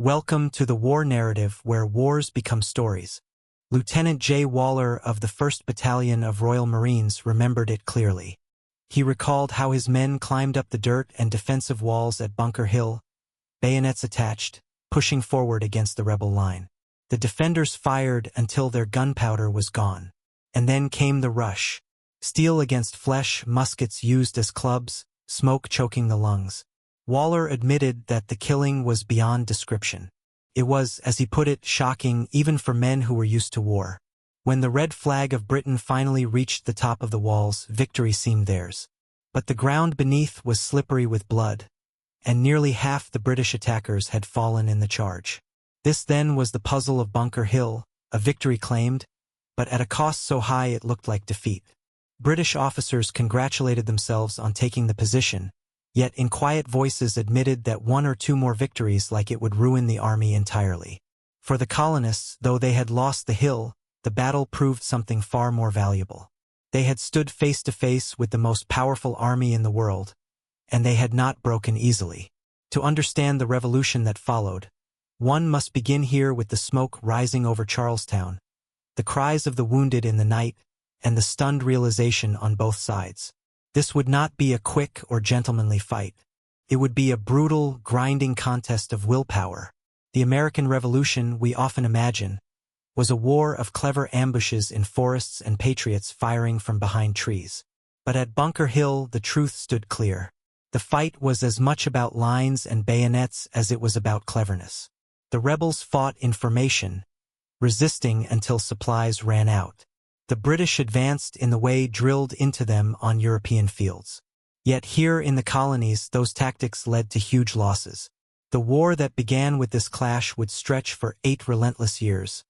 Welcome to the war narrative where wars become stories. Lieutenant J. Waller of the 1st Battalion of Royal Marines remembered it clearly. He recalled how his men climbed up the dirt and defensive walls at Bunker Hill, bayonets attached, pushing forward against the rebel line. The defenders fired until their gunpowder was gone. And then came the rush. Steel against flesh, muskets used as clubs, smoke choking the lungs. Waller admitted that the killing was beyond description. It was, as he put it, shocking even for men who were used to war. When the red flag of Britain finally reached the top of the walls, victory seemed theirs. But the ground beneath was slippery with blood, and nearly half the British attackers had fallen in the charge. This then was the puzzle of Bunker Hill, a victory claimed, but at a cost so high it looked like defeat. British officers congratulated themselves on taking the position, yet in quiet voices admitted that one or two more victories like it would ruin the army entirely. For the colonists, though they had lost the hill, the battle proved something far more valuable. They had stood face to face with the most powerful army in the world, and they had not broken easily. To understand the revolution that followed, one must begin here with the smoke rising over Charlestown, the cries of the wounded in the night, and the stunned realization on both sides. This would not be a quick or gentlemanly fight. It would be a brutal, grinding contest of willpower. The American Revolution, we often imagine, was a war of clever ambushes in forests and patriots firing from behind trees. But at Bunker Hill, the truth stood clear. The fight was as much about lines and bayonets as it was about cleverness. The rebels fought in formation, resisting until supplies ran out. The British advanced in the way drilled into them on European fields. Yet here in the colonies, those tactics led to huge losses. The war that began with this clash would stretch for 8 relentless years,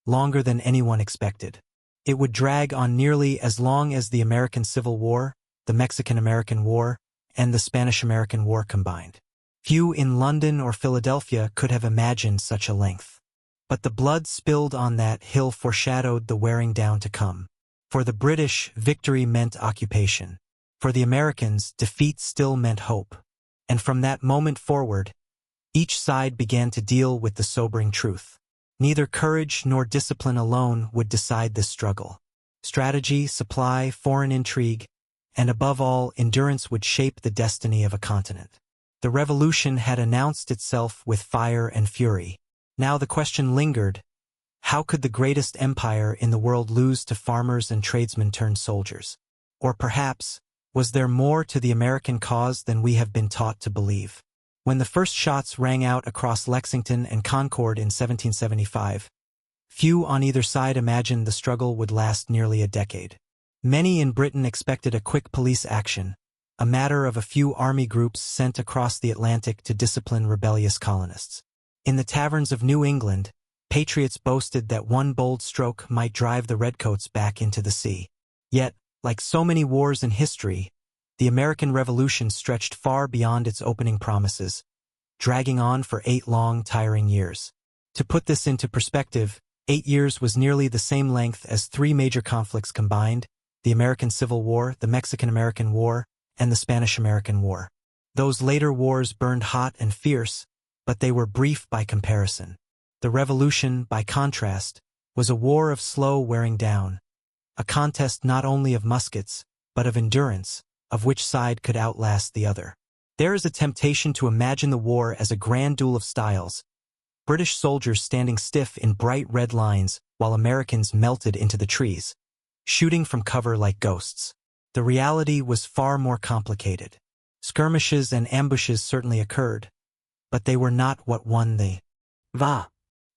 longer than anyone expected. It would drag on nearly as long as the American Civil War, the Mexican-American War, and the Spanish-American War combined. Few in London or Philadelphia could have imagined such a length. But the blood spilled on that hill foreshadowed the wearing down to come. For the British, victory meant occupation. For the Americans, defeat still meant hope. And from that moment forward, each side began to deal with the sobering truth. Neither courage nor discipline alone would decide this struggle. Strategy, supply, foreign intrigue, and above all, endurance would shape the destiny of a continent. The revolution had announced itself with fire and fury. Now the question lingered, how could the greatest empire in the world lose to farmers and tradesmen turned soldiers? Or perhaps, was there more to the American cause than we have been taught to believe? When the first shots rang out across Lexington and Concord in 1775, few on either side imagined the struggle would last nearly a decade. Many in Britain expected a quick police action, a matter of a few army groups sent across the Atlantic to discipline rebellious colonists. In the taverns of New England, patriots boasted that one bold stroke might drive the redcoats back into the sea. Yet, like so many wars in history, the American Revolution stretched far beyond its opening promises, dragging on for 8 long, tiring years. To put this into perspective, 8 years was nearly the same length as 3 major conflicts combined: the American Civil War, the Mexican-American War, and the Spanish-American War. Those later wars burned hot and fierce, but they were brief by comparison. The Revolution, by contrast, was a war of slow wearing down, a contest not only of muskets, but of endurance, of which side could outlast the other. There is a temptation to imagine the war as a grand duel of styles, British soldiers standing stiff in bright red lines while Americans melted into the trees, shooting from cover like ghosts. The reality was far more complicated. Skirmishes and ambushes certainly occurred, but they were not what won the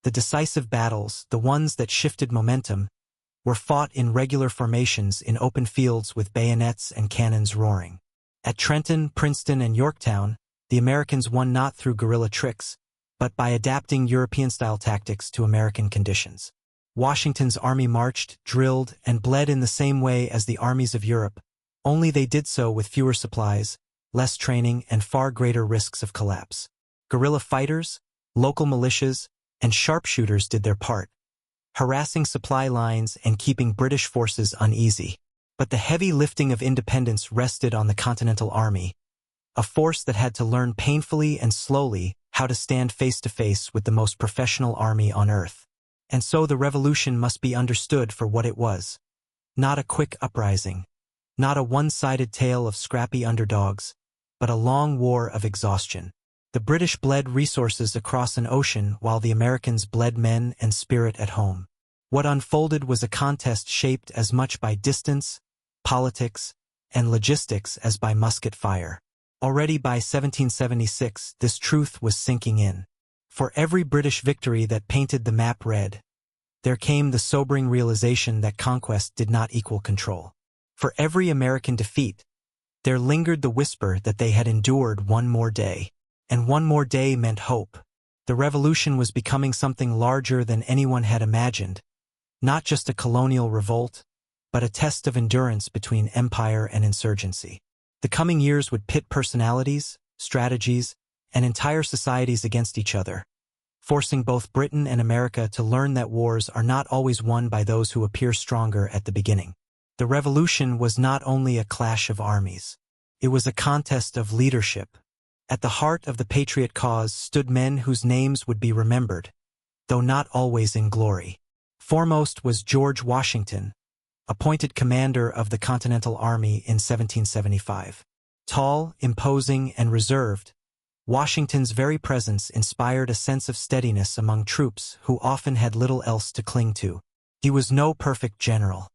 decisive battles, the ones that shifted momentum, were fought in regular formations in open fields with bayonets and cannons roaring. At Trenton, Princeton, and Yorktown, the Americans won not through guerrilla tricks, but by adapting European-style tactics to American conditions. Washington's army marched, drilled, and bled in the same way as the armies of Europe, only they did so with fewer supplies, less training, and far greater risks of collapse. Guerrilla fighters, local militias, and sharpshooters did their part, harassing supply lines and keeping British forces uneasy. But the heavy lifting of independence rested on the Continental Army, a force that had to learn painfully and slowly how to stand face to face with the most professional army on earth. And so the revolution must be understood for what it was. Not a quick uprising, not a one-sided tale of scrappy underdogs, but a long war of exhaustion. The British bled resources across an ocean while the Americans bled men and spirit at home. What unfolded was a contest shaped as much by distance, politics, and logistics as by musket fire. Already by 1776, this truth was sinking in. For every British victory that painted the map red, there came the sobering realization that conquest did not equal control. For every American defeat, there lingered the whisper that they had endured one more day. And one more day meant hope. The revolution was becoming something larger than anyone had imagined. Not just a colonial revolt, but a test of endurance between empire and insurgency. The coming years would pit personalities, strategies, and entire societies against each other, forcing both Britain and America to learn that wars are not always won by those who appear stronger at the beginning. The revolution was not only a clash of armies. It was a contest of leadership. At the heart of the patriot cause stood men whose names would be remembered, though not always in glory. Foremost was George Washington, appointed commander of the Continental Army in 1775. Tall, imposing, and reserved, Washington's very presence inspired a sense of steadiness among troops who often had little else to cling to. He was no perfect general.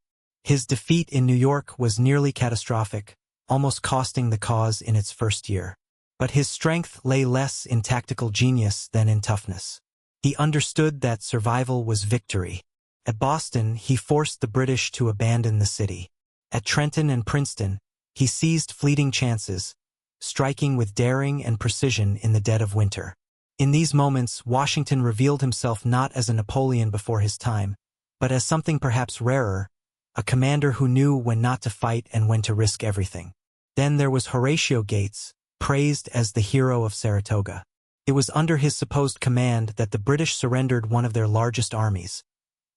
His defeat in New York was nearly catastrophic, almost costing the cause in its first year. But his strength lay less in tactical genius than in toughness. He understood that survival was victory. At Boston, he forced the British to abandon the city. At Trenton and Princeton, he seized fleeting chances, striking with daring and precision in the dead of winter. In these moments, Washington revealed himself not as a Napoleon before his time, but as something perhaps rarer, a commander who knew when not to fight and when to risk everything. Then there was Horatio Gates, praised as the hero of Saratoga. It was under his supposed command that the British surrendered one of their largest armies,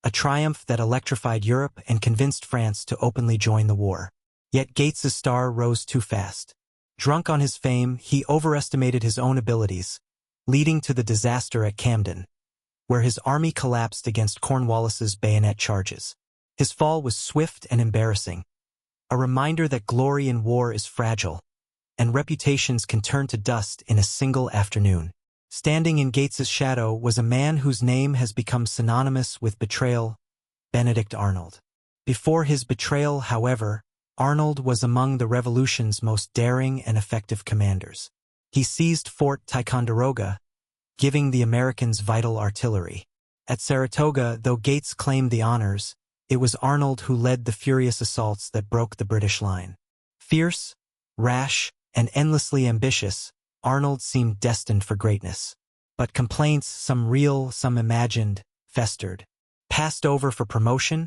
a triumph that electrified Europe and convinced France to openly join the war. Yet Gates's star rose too fast. Drunk on his fame, he overestimated his own abilities, leading to the disaster at Camden, where his army collapsed against Cornwallis's bayonet charges. His fall was swift and embarrassing, a reminder that glory in war is fragile, and reputations can turn to dust in a single afternoon. Standing in Gates's shadow was a man whose name has become synonymous with betrayal, Benedict Arnold. Before his betrayal, however, Arnold was among the Revolution's most daring and effective commanders. He seized Fort Ticonderoga, giving the Americans vital artillery. At Saratoga, though Gates claimed the honors, it was Arnold who led the furious assaults that broke the British line. Fierce, rash, and endlessly ambitious, Arnold seemed destined for greatness. But complaints, some real, some imagined, festered. Passed over for promotion,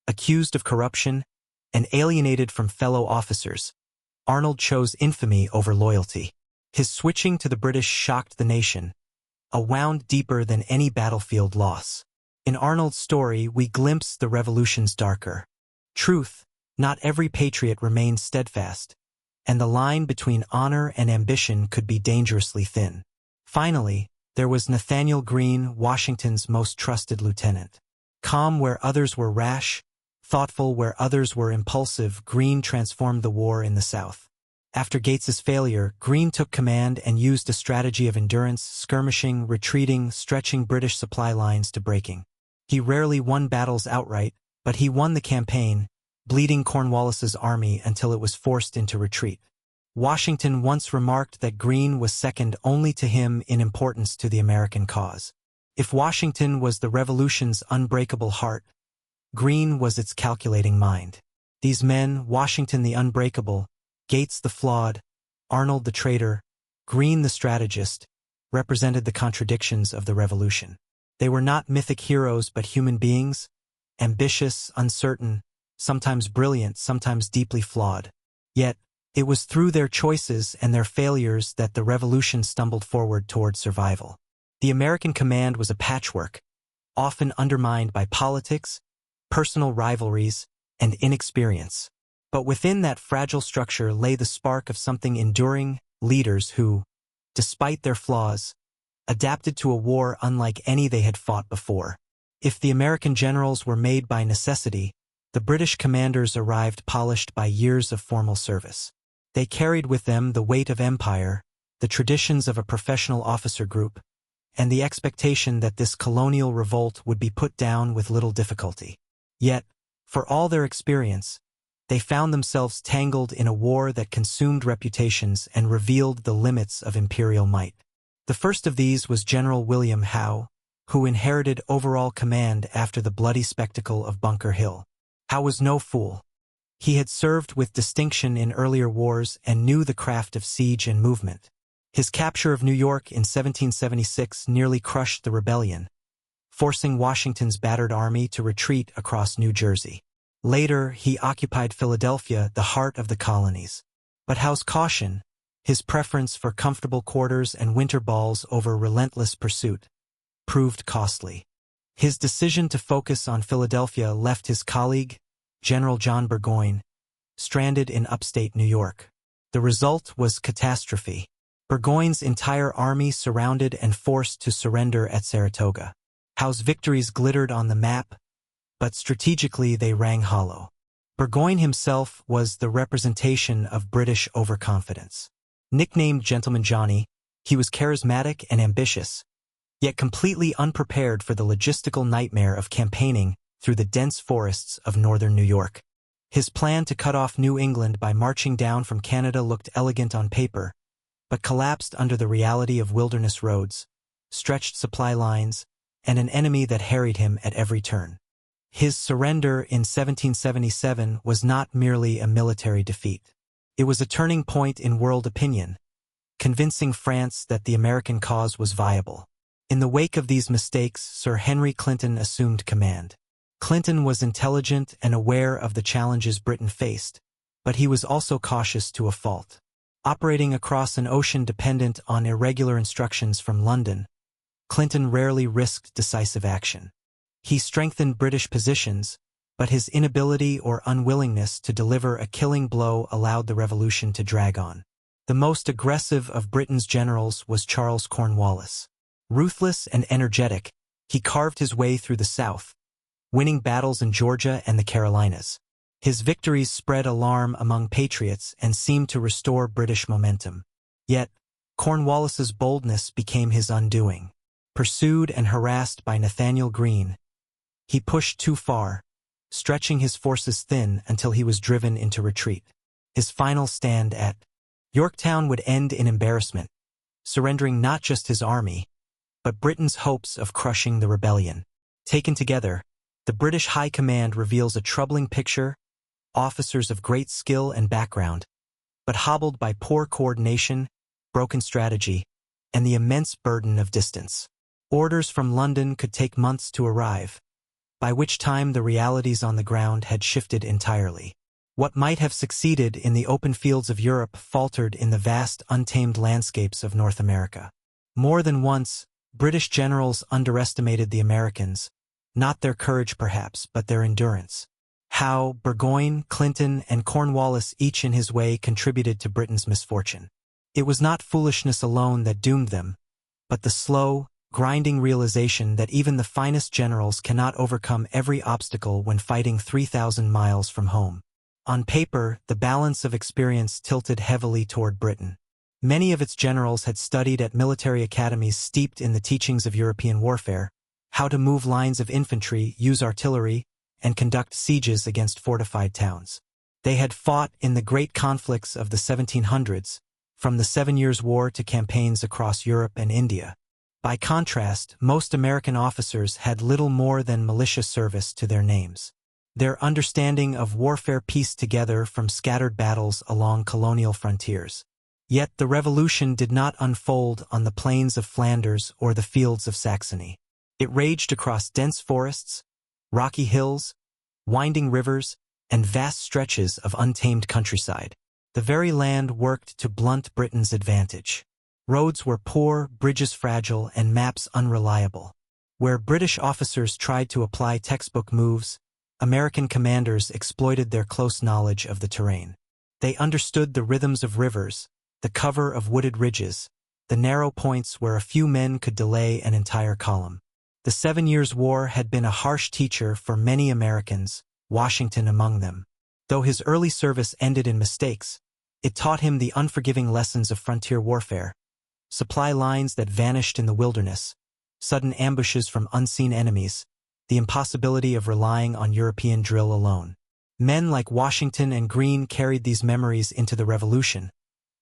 accused of corruption, and alienated from fellow officers, Arnold chose infamy over loyalty. His switching to the British shocked the nation, a wound deeper than any battlefield loss. In Arnold's story, we glimpse the revolution's darker truth. Not every patriot remained steadfast, and the line between honor and ambition could be dangerously thin. Finally, there was Nathanael Greene, Washington's most trusted lieutenant. Calm where others were rash, thoughtful where others were impulsive, Greene transformed the war in the South. After Gates's failure, Greene took command and used a strategy of endurance, skirmishing, retreating, stretching British supply lines to breaking. He rarely won battles outright, but he won the campaign, bleeding Cornwallis's army until it was forced into retreat. Washington once remarked that Greene was second only to him in importance to the American cause. If Washington was the revolution's unbreakable heart, Greene was its calculating mind. These men, Washington the unbreakable, Gates the flawed, Arnold the traitor, Greene the strategist, represented the contradictions of the revolution. They were not mythic heroes but human beings, ambitious, uncertain, sometimes brilliant, sometimes deeply flawed. Yet, it was through their choices and their failures that the revolution stumbled forward toward survival. The American command was a patchwork, often undermined by politics, personal rivalries, and inexperience. But within that fragile structure lay the spark of something enduring, leaders who, despite their flaws, adapted to a war unlike any they had fought before. If the American generals were made by necessity, the British commanders arrived polished by years of formal service. They carried with them the weight of empire, the traditions of a professional officer group, and the expectation that this colonial revolt would be put down with little difficulty. Yet, for all their experience, they found themselves tangled in a war that consumed reputations and revealed the limits of imperial might. The first of these was General William Howe, who inherited overall command after the bloody spectacle of Bunker Hill. Howe was no fool. He had served with distinction in earlier wars and knew the craft of siege and movement. His capture of New York in 1776 nearly crushed the rebellion, forcing Washington's battered army to retreat across New Jersey. Later, he occupied Philadelphia, the heart of the colonies. But Howe's caution, his preference for comfortable quarters and winter balls over relentless pursuit, proved costly. His decision to focus on Philadelphia left his colleague, General John Burgoyne, stranded in upstate New York. The result was catastrophe. Burgoyne's entire army surrounded and forced to surrender at Saratoga. Howe's victories glittered on the map, but strategically they rang hollow. Burgoyne himself was the representation of British overconfidence. Nicknamed Gentleman Johnny, he was charismatic and ambitious, yet completely unprepared for the logistical nightmare of campaigning through the dense forests of northern New York. His plan to cut off New England by marching down from Canada looked elegant on paper, but collapsed under the reality of wilderness roads, stretched supply lines, and an enemy that harried him at every turn. His surrender in 1777 was not merely a military defeat. It was a turning point in world opinion, convincing France that the American cause was viable. In the wake of these mistakes, Sir Henry Clinton assumed command. Clinton was intelligent and aware of the challenges Britain faced, but he was also cautious to a fault. Operating across an ocean dependent on irregular instructions from London, Clinton rarely risked decisive action. He strengthened British positions, but his inability or unwillingness to deliver a killing blow allowed the revolution to drag on. The most aggressive of Britain's generals was Charles Cornwallis. Ruthless and energetic, he carved his way through the South, winning battles in Georgia and the Carolinas. His victories spread alarm among patriots and seemed to restore British momentum. Yet, Cornwallis's boldness became his undoing. Pursued and harassed by Nathaniel Greene, he pushed too far, stretching his forces thin until he was driven into retreat. His final stand at Yorktown would end in embarrassment, surrendering not just his army, but Britain's hopes of crushing the rebellion. Taken together, the British High Command reveals a troubling picture, officers of great skill and background, but hobbled by poor coordination, broken strategy, and the immense burden of distance. Orders from London could take months to arrive, by which time the realities on the ground had shifted entirely. What might have succeeded in the open fields of Europe faltered in the vast, untamed landscapes of North America. More than once, British generals underestimated the Americans, not their courage perhaps, but their endurance. Howe, Burgoyne, Clinton, and Cornwallis each in his way contributed to Britain's misfortune. It was not foolishness alone that doomed them, but the slow, grinding realization that even the finest generals cannot overcome every obstacle when fighting 3,000 miles from home. On paper, the balance of experience tilted heavily toward Britain. Many of its generals had studied at military academies steeped in the teachings of European warfare, how to move lines of infantry, use artillery, and conduct sieges against fortified towns. They had fought in the great conflicts of the 1700s, from the 7 Years' War to campaigns across Europe and India. By contrast, most American officers had little more than militia service to their names. Their understanding of warfare pieced together from scattered battles along colonial frontiers. Yet the revolution did not unfold on the plains of Flanders or the fields of Saxony. It raged across dense forests, rocky hills, winding rivers, and vast stretches of untamed countryside. The very land worked to blunt Britain's advantage. Roads were poor, bridges fragile, and maps unreliable. Where British officers tried to apply textbook moves, American commanders exploited their close knowledge of the terrain. They understood the rhythms of rivers, the cover of wooded ridges, the narrow points where a few men could delay an entire column. The 7 Years' War had been a harsh teacher for many Americans, Washington among them. Though his early service ended in mistakes, it taught him the unforgiving lessons of frontier warfare: supply lines that vanished in the wilderness, sudden ambushes from unseen enemies, the impossibility of relying on European drill alone. Men like Washington and Greene carried these memories into the Revolution,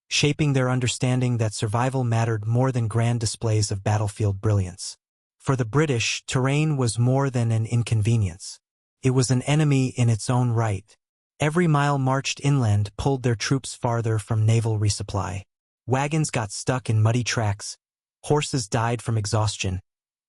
shaping their understanding that survival mattered more than grand displays of battlefield brilliance. For the British, terrain was more than an inconvenience. It was an enemy in its own right. Every mile marched inland pulled their troops farther from naval resupply. Wagons got stuck in muddy tracks, horses died from exhaustion,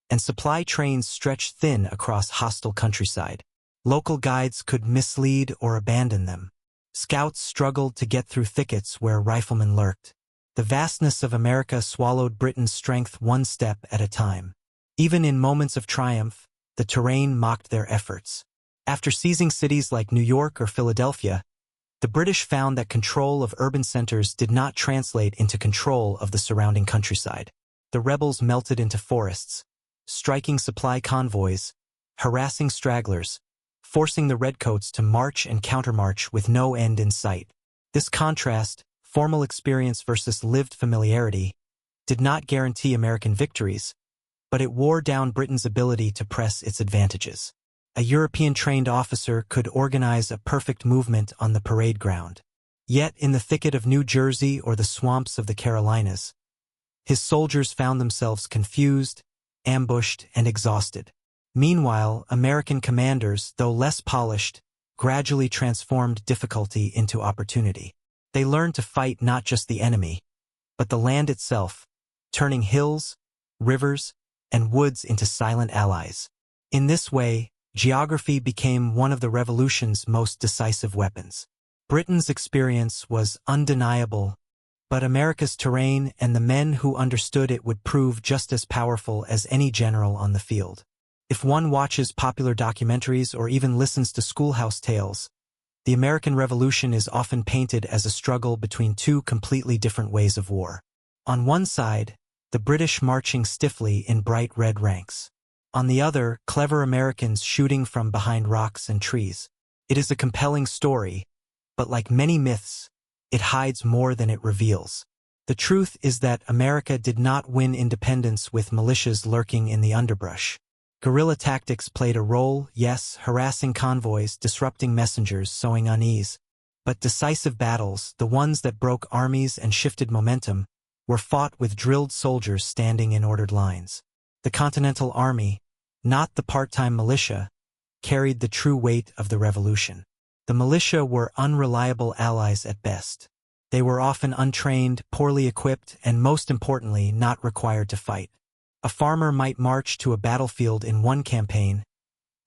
and supply trains stretched thin across hostile countryside. Local guides could mislead or abandon them. Scouts struggled to get through thickets where riflemen lurked. The vastness of America swallowed Britain's strength one step at a time. Even in moments of triumph, the terrain mocked their efforts. After seizing cities like New York or Philadelphia, the British found that control of urban centers did not translate into control of the surrounding countryside. The rebels melted into forests, striking supply convoys, harassing stragglers, forcing the redcoats to march and countermarch with no end in sight. This contrast, formal experience versus lived familiarity, did not guarantee American victories, but it wore down Britain's ability to press its advantages. A European-trained officer could organize a perfect movement on the parade ground. Yet, in the thicket of New Jersey or the swamps of the Carolinas, his soldiers found themselves confused, ambushed, and exhausted. Meanwhile, American commanders, though less polished, gradually transformed difficulty into opportunity. They learned to fight not just the enemy, but the land itself, turning hills, rivers, and woods into silent allies. In this way, geography became one of the Revolution's most decisive weapons. Britain's experience was undeniable, but America's terrain and the men who understood it would prove just as powerful as any general on the field. If one watches popular documentaries or even listens to schoolhouse tales, the American Revolution is often painted as a struggle between two completely different ways of war. On one side, the British marching stiffly in bright red ranks. On the other, clever Americans shooting from behind rocks and trees. It is a compelling story, but like many myths, it hides more than it reveals. The truth is that America did not win independence with militias lurking in the underbrush. Guerrilla tactics played a role, yes, harassing convoys, disrupting messengers, sowing unease. But decisive battles, the ones that broke armies and shifted momentum, were fought with drilled soldiers standing in ordered lines. The Continental Army, not the part-time militia, carried the true weight of the revolution. The militia were unreliable allies at best. They were often untrained, poorly equipped, and most importantly, not required to fight. A farmer might march to a battlefield in one campaign,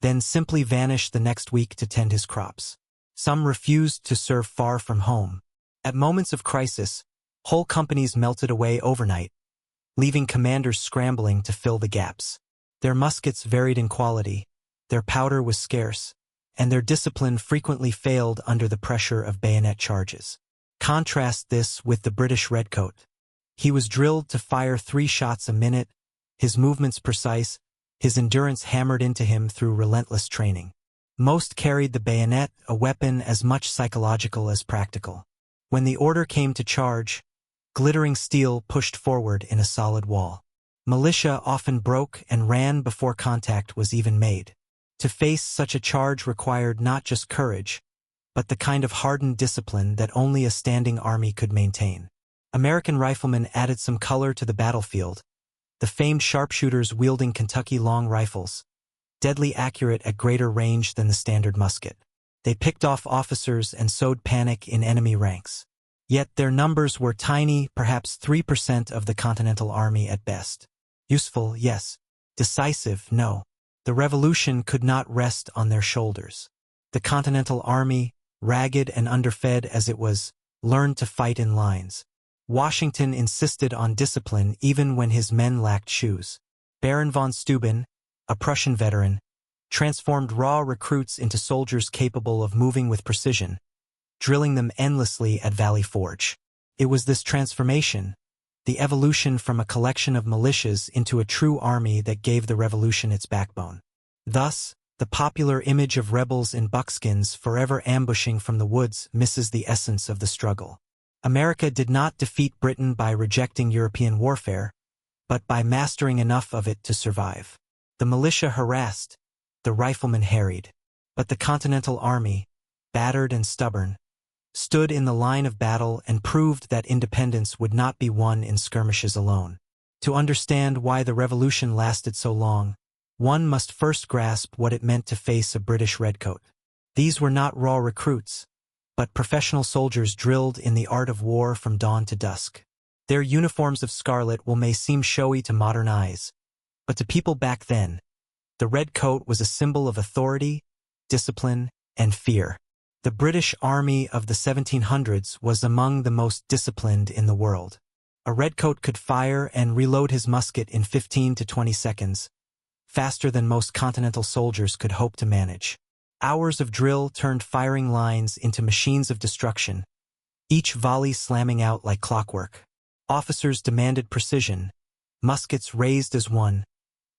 then simply vanish the next week to tend his crops. Some refused to serve far from home. At moments of crisis, whole companies melted away overnight, leaving commanders scrambling to fill the gaps. Their muskets varied in quality, their powder was scarce, and their discipline frequently failed under the pressure of bayonet charges. Contrast this with the British redcoat. He was drilled to fire 3 shots a minute, his movements precise, his endurance hammered into him through relentless training. Most carried the bayonet, a weapon as much psychological as practical. When the order came to charge, glittering steel pushed forward in a solid wall. Militia often broke and ran before contact was even made. To face such a charge required not just courage, but the kind of hardened discipline that only a standing army could maintain. American riflemen added some color to the battlefield, the famed sharpshooters wielding Kentucky long rifles, deadly accurate at greater range than the standard musket. They picked off officers and sowed panic in enemy ranks. Yet their numbers were tiny, perhaps 3% of the Continental Army at best. Useful, yes. Decisive, no. The revolution could not rest on their shoulders. The Continental Army, ragged and underfed as it was, learned to fight in lines. Washington insisted on discipline even when his men lacked shoes. Baron von Steuben, a Prussian veteran, transformed raw recruits into soldiers capable of moving with precision, drilling them endlessly at Valley Forge. It was this transformation, the evolution from a collection of militias into a true army that gave the revolution its backbone. Thus, the popular image of rebels in buckskins forever ambushing from the woods misses the essence of the struggle. America did not defeat Britain by rejecting European warfare, but by mastering enough of it to survive. The militia harassed, the riflemen harried, but the Continental Army, battered and stubborn, stood in the line of battle and proved that independence would not be won in skirmishes alone. To understand why the revolution lasted so long, one must first grasp what it meant to face a British redcoat. These were not raw recruits, but professional soldiers drilled in the art of war from dawn to dusk. Their uniforms of scarlet may seem showy to modern eyes, but to people back then, the red coat was a symbol of authority, discipline, and fear. The British Army of the 1700s was among the most disciplined in the world. A redcoat could fire and reload his musket in 15 to 20 seconds, faster than most continental soldiers could hope to manage. Hours of drill turned firing lines into machines of destruction, each volley slamming out like clockwork. Officers demanded precision, muskets raised as one,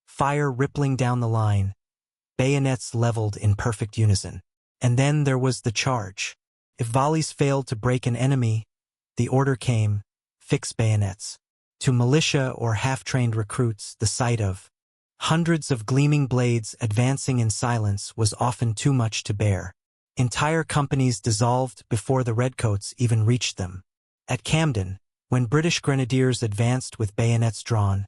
fire rippling down the line, bayonets leveled in perfect unison. And then there was the charge. If volleys failed to break an enemy, the order came, fix bayonets. To militia or half-trained recruits, the sight of hundreds of gleaming blades advancing in silence was often too much to bear. Entire companies dissolved before the redcoats even reached them. At Camden, when British grenadiers advanced with bayonets drawn,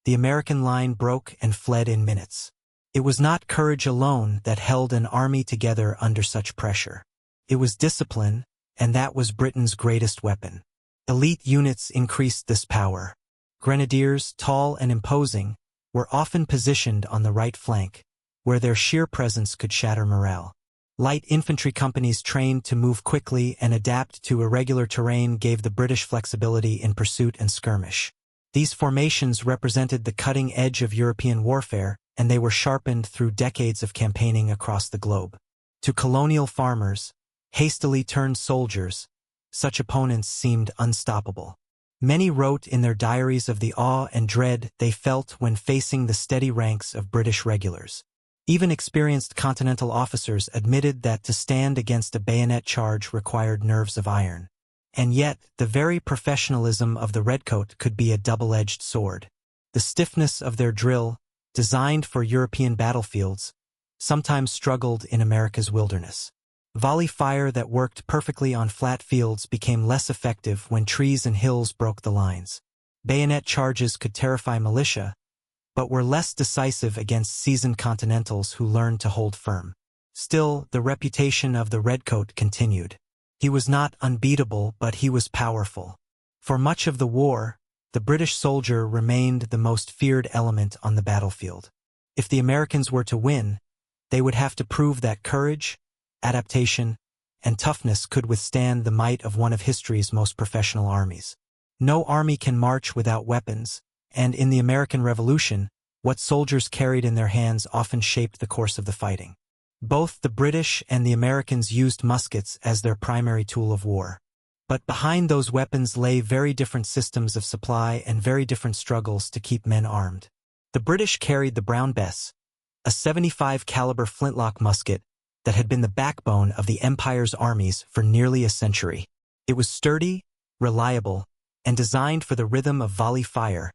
the American line broke and fled in minutes. It was not courage alone that held an army together under such pressure. It was discipline, and that was Britain's greatest weapon. Elite units increased this power. Grenadiers, tall and imposing, were often positioned on the right flank, where their sheer presence could shatter morale. Light infantry companies trained to move quickly and adapt to irregular terrain gave the British flexibility in pursuit and skirmish. These formations represented the cutting edge of European warfare, and they were sharpened through decades of campaigning across the globe. To colonial farmers, hastily turned soldiers, such opponents seemed unstoppable. Many wrote in their diaries of the awe and dread they felt when facing the steady ranks of British regulars. Even experienced Continental officers admitted that to stand against a bayonet charge required nerves of iron. And yet, the very professionalism of the redcoat could be a double-edged sword. The stiffness of their drill, designed for European battlefields, sometimes struggled in America's wilderness. Volley fire that worked perfectly on flat fields became less effective when trees and hills broke the lines. Bayonet charges could terrify militia, but were less decisive against seasoned Continentals who learned to hold firm. Still, the reputation of the redcoat continued. He was not unbeatable, but he was powerful. For much of the war, the British soldier remained the most feared element on the battlefield. If the Americans were to win, they would have to prove that courage, adaptation, and toughness could withstand the might of one of history's most professional armies. No army can march without weapons, and in the American Revolution, what soldiers carried in their hands often shaped the course of the fighting. Both the British and the Americans used muskets as their primary tool of war. But behind those weapons lay very different systems of supply and very different struggles to keep men armed. The British carried the Brown Bess, a 75 caliber flintlock musket that had been the backbone of the Empire's armies for nearly a century. It was sturdy, reliable, and designed for the rhythm of volley fire,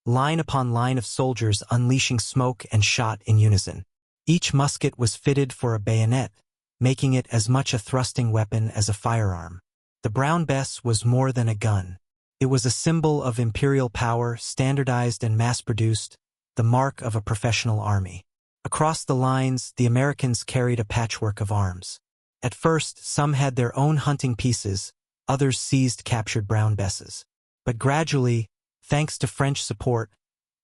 line upon line of soldiers unleashing smoke and shot in unison. Each musket was fitted for a bayonet, making it as much a thrusting weapon as a firearm. The Brown Bess was more than a gun. It was a symbol of imperial power, standardized and mass-produced, the mark of a professional army. Across the lines, the Americans carried a patchwork of arms. At first, some had their own hunting pieces, others seized captured Brown Besses. But gradually, thanks to French support,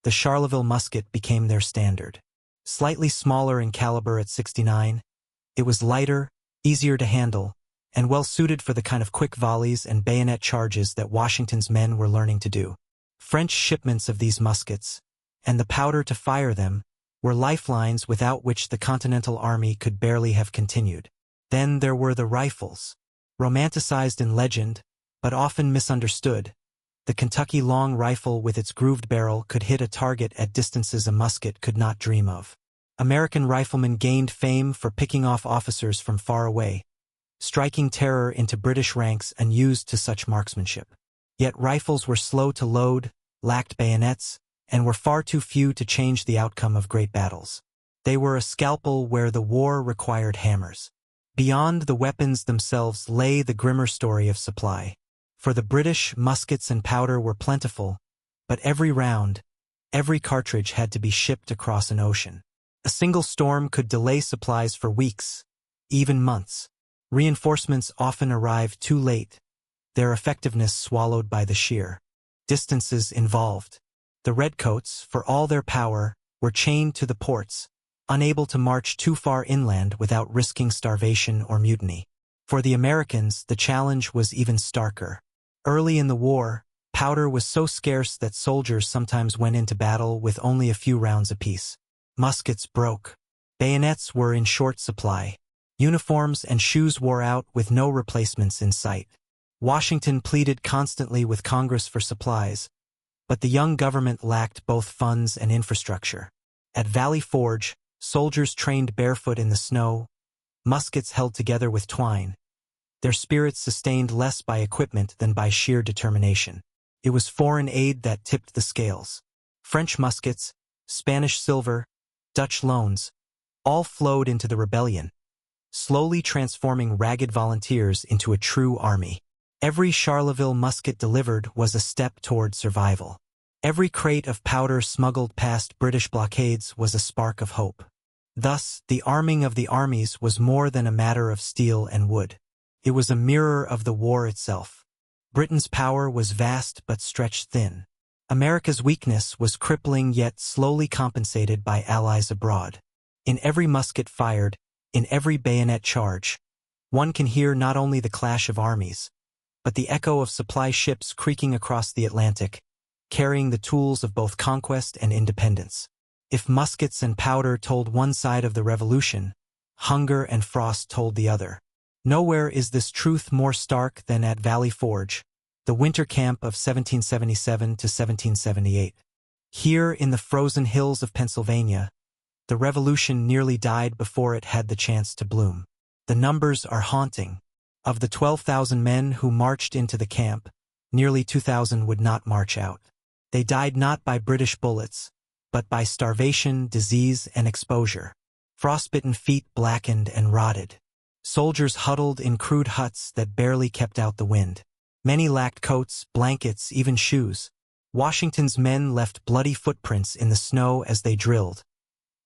the Charleville musket became their standard. Slightly smaller in caliber at 69, it was lighter, easier to handle, and well suited for the kind of quick volleys and bayonet charges that Washington's men were learning to do. French shipments of these muskets, and the powder to fire them, were lifelines without which the Continental Army could barely have continued. Then there were the rifles. Romanticized in legend, but often misunderstood, The Kentucky long rifle with its grooved barrel could hit a target at distances a musket could not dream of. American riflemen gained fame for picking off officers from far away, striking terror into British ranks unused to such marksmanship. Yet rifles were slow to load, lacked bayonets, and were far too few to change the outcome of great battles. They were a scalpel where the war required hammers. Beyond the weapons themselves lay the grimmer story of supply. For the British, muskets and powder were plentiful, but every round, every cartridge had to be shipped across an ocean. A single storm could delay supplies for weeks, even months. Reinforcements often arrived too late, their effectiveness swallowed by the sheer distances involved. The redcoats, for all their power, were chained to the ports, unable to march too far inland without risking starvation or mutiny. For the Americans, the challenge was even starker. Early in the war, powder was so scarce that soldiers sometimes went into battle with only a few rounds apiece. Muskets broke. Bayonets were in short supply. Uniforms and shoes wore out with no replacements in sight. Washington pleaded constantly with Congress for supplies, but the young government lacked both funds and infrastructure. At Valley Forge, soldiers trained barefoot in the snow, muskets held together with twine. Their spirits sustained less by equipment than by sheer determination. It was foreign aid that tipped the scales. French muskets, Spanish silver, Dutch loans, all flowed into the rebellion, slowly transforming ragged volunteers into a true army. Every Charleville musket delivered was a step toward survival. Every crate of powder smuggled past British blockades was a spark of hope. Thus, the arming of the armies was more than a matter of steel and wood. It was a mirror of the war itself. Britain's power was vast but stretched thin. America's weakness was crippling yet slowly compensated by allies abroad. In every musket fired, in every bayonet charge, one can hear not only the clash of armies, but the echo of supply ships creaking across the Atlantic, carrying the tools of both conquest and independence. If muskets and powder told one side of the revolution, hunger and frost told the other. Nowhere is this truth more stark than at Valley Forge, the winter camp of 1777 to 1778. Here in the frozen hills of Pennsylvania, the revolution nearly died before it had the chance to bloom. The numbers are haunting. Of the 12,000 men who marched into the camp, nearly 2,000 would not march out. They died not by British bullets, but by starvation, disease, and exposure. Frostbitten feet blackened and rotted. Soldiers huddled in crude huts that barely kept out the wind. Many lacked coats, blankets, even shoes. Washington's men left bloody footprints in the snow as they drilled,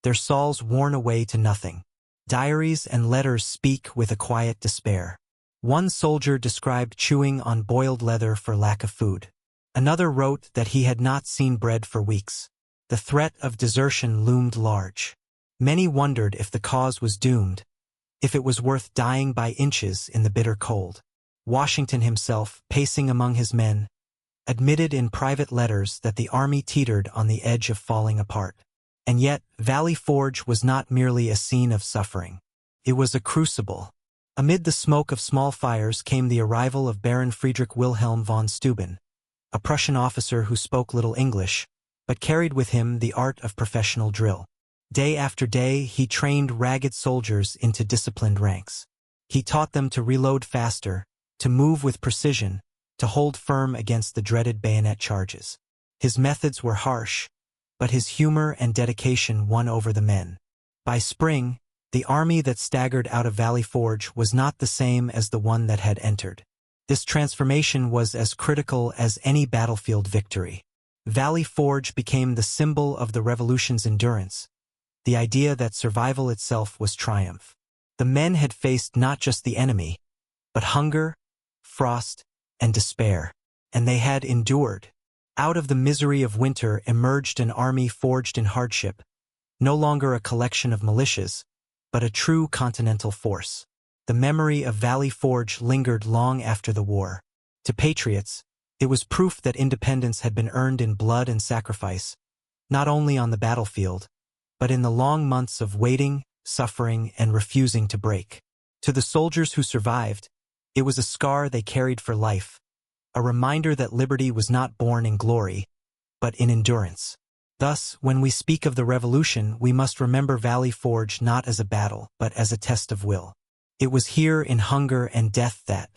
their sawls worn away to nothing. Diaries and letters speak with a quiet despair. One soldier described chewing on boiled leather for lack of food. Another wrote that he had not seen bread for weeks. The threat of desertion loomed large. Many wondered if the cause was doomed, if it was worth dying by inches in the bitter cold. Washington himself, pacing among his men, admitted in private letters that the army teetered on the edge of falling apart. And yet, Valley Forge was not merely a scene of suffering. It was a crucible. Amid the smoke of small fires came the arrival of Baron Friedrich Wilhelm von Steuben, a Prussian officer who spoke little English, but carried with him the art of professional drill. Day after day, he trained ragged soldiers into disciplined ranks. He taught them to reload faster, to move with precision, to hold firm against the dreaded bayonet charges. His methods were harsh, but his humor and dedication won over the men. By spring, the army that staggered out of Valley Forge was not the same as the one that had entered. This transformation was as critical as any battlefield victory. Valley Forge became the symbol of the revolution's endurance, the idea that survival itself was triumph. The men had faced not just the enemy, but hunger, frost, and despair, and they had endured. Out of the misery of winter emerged an army forged in hardship, no longer a collection of militias, but a true continental force. The memory of Valley Forge lingered long after the war. To patriots, it was proof that independence had been earned in blood and sacrifice, not only on the battlefield, but in the long months of waiting, suffering, and refusing to break. To the soldiers who survived, it was a scar they carried for life, a reminder that liberty was not born in glory, but in endurance. Thus, when we speak of the Revolution, we must remember Valley Forge not as a battle, but as a test of will. It was here in hunger and death that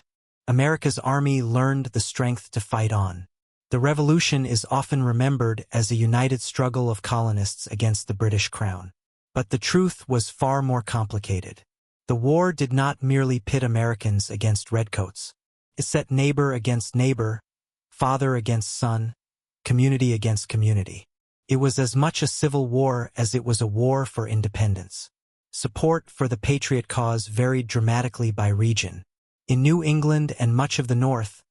America's army learned the strength to fight on. The Revolution is often remembered as a united struggle of colonists against the British Crown. But the truth was far more complicated. The war did not merely pit Americans against redcoats. It set neighbor against neighbor, father against son, community against community. It was as much a civil war as it was a war for independence. Support for the patriot cause varied dramatically by region. In New England and much of the North,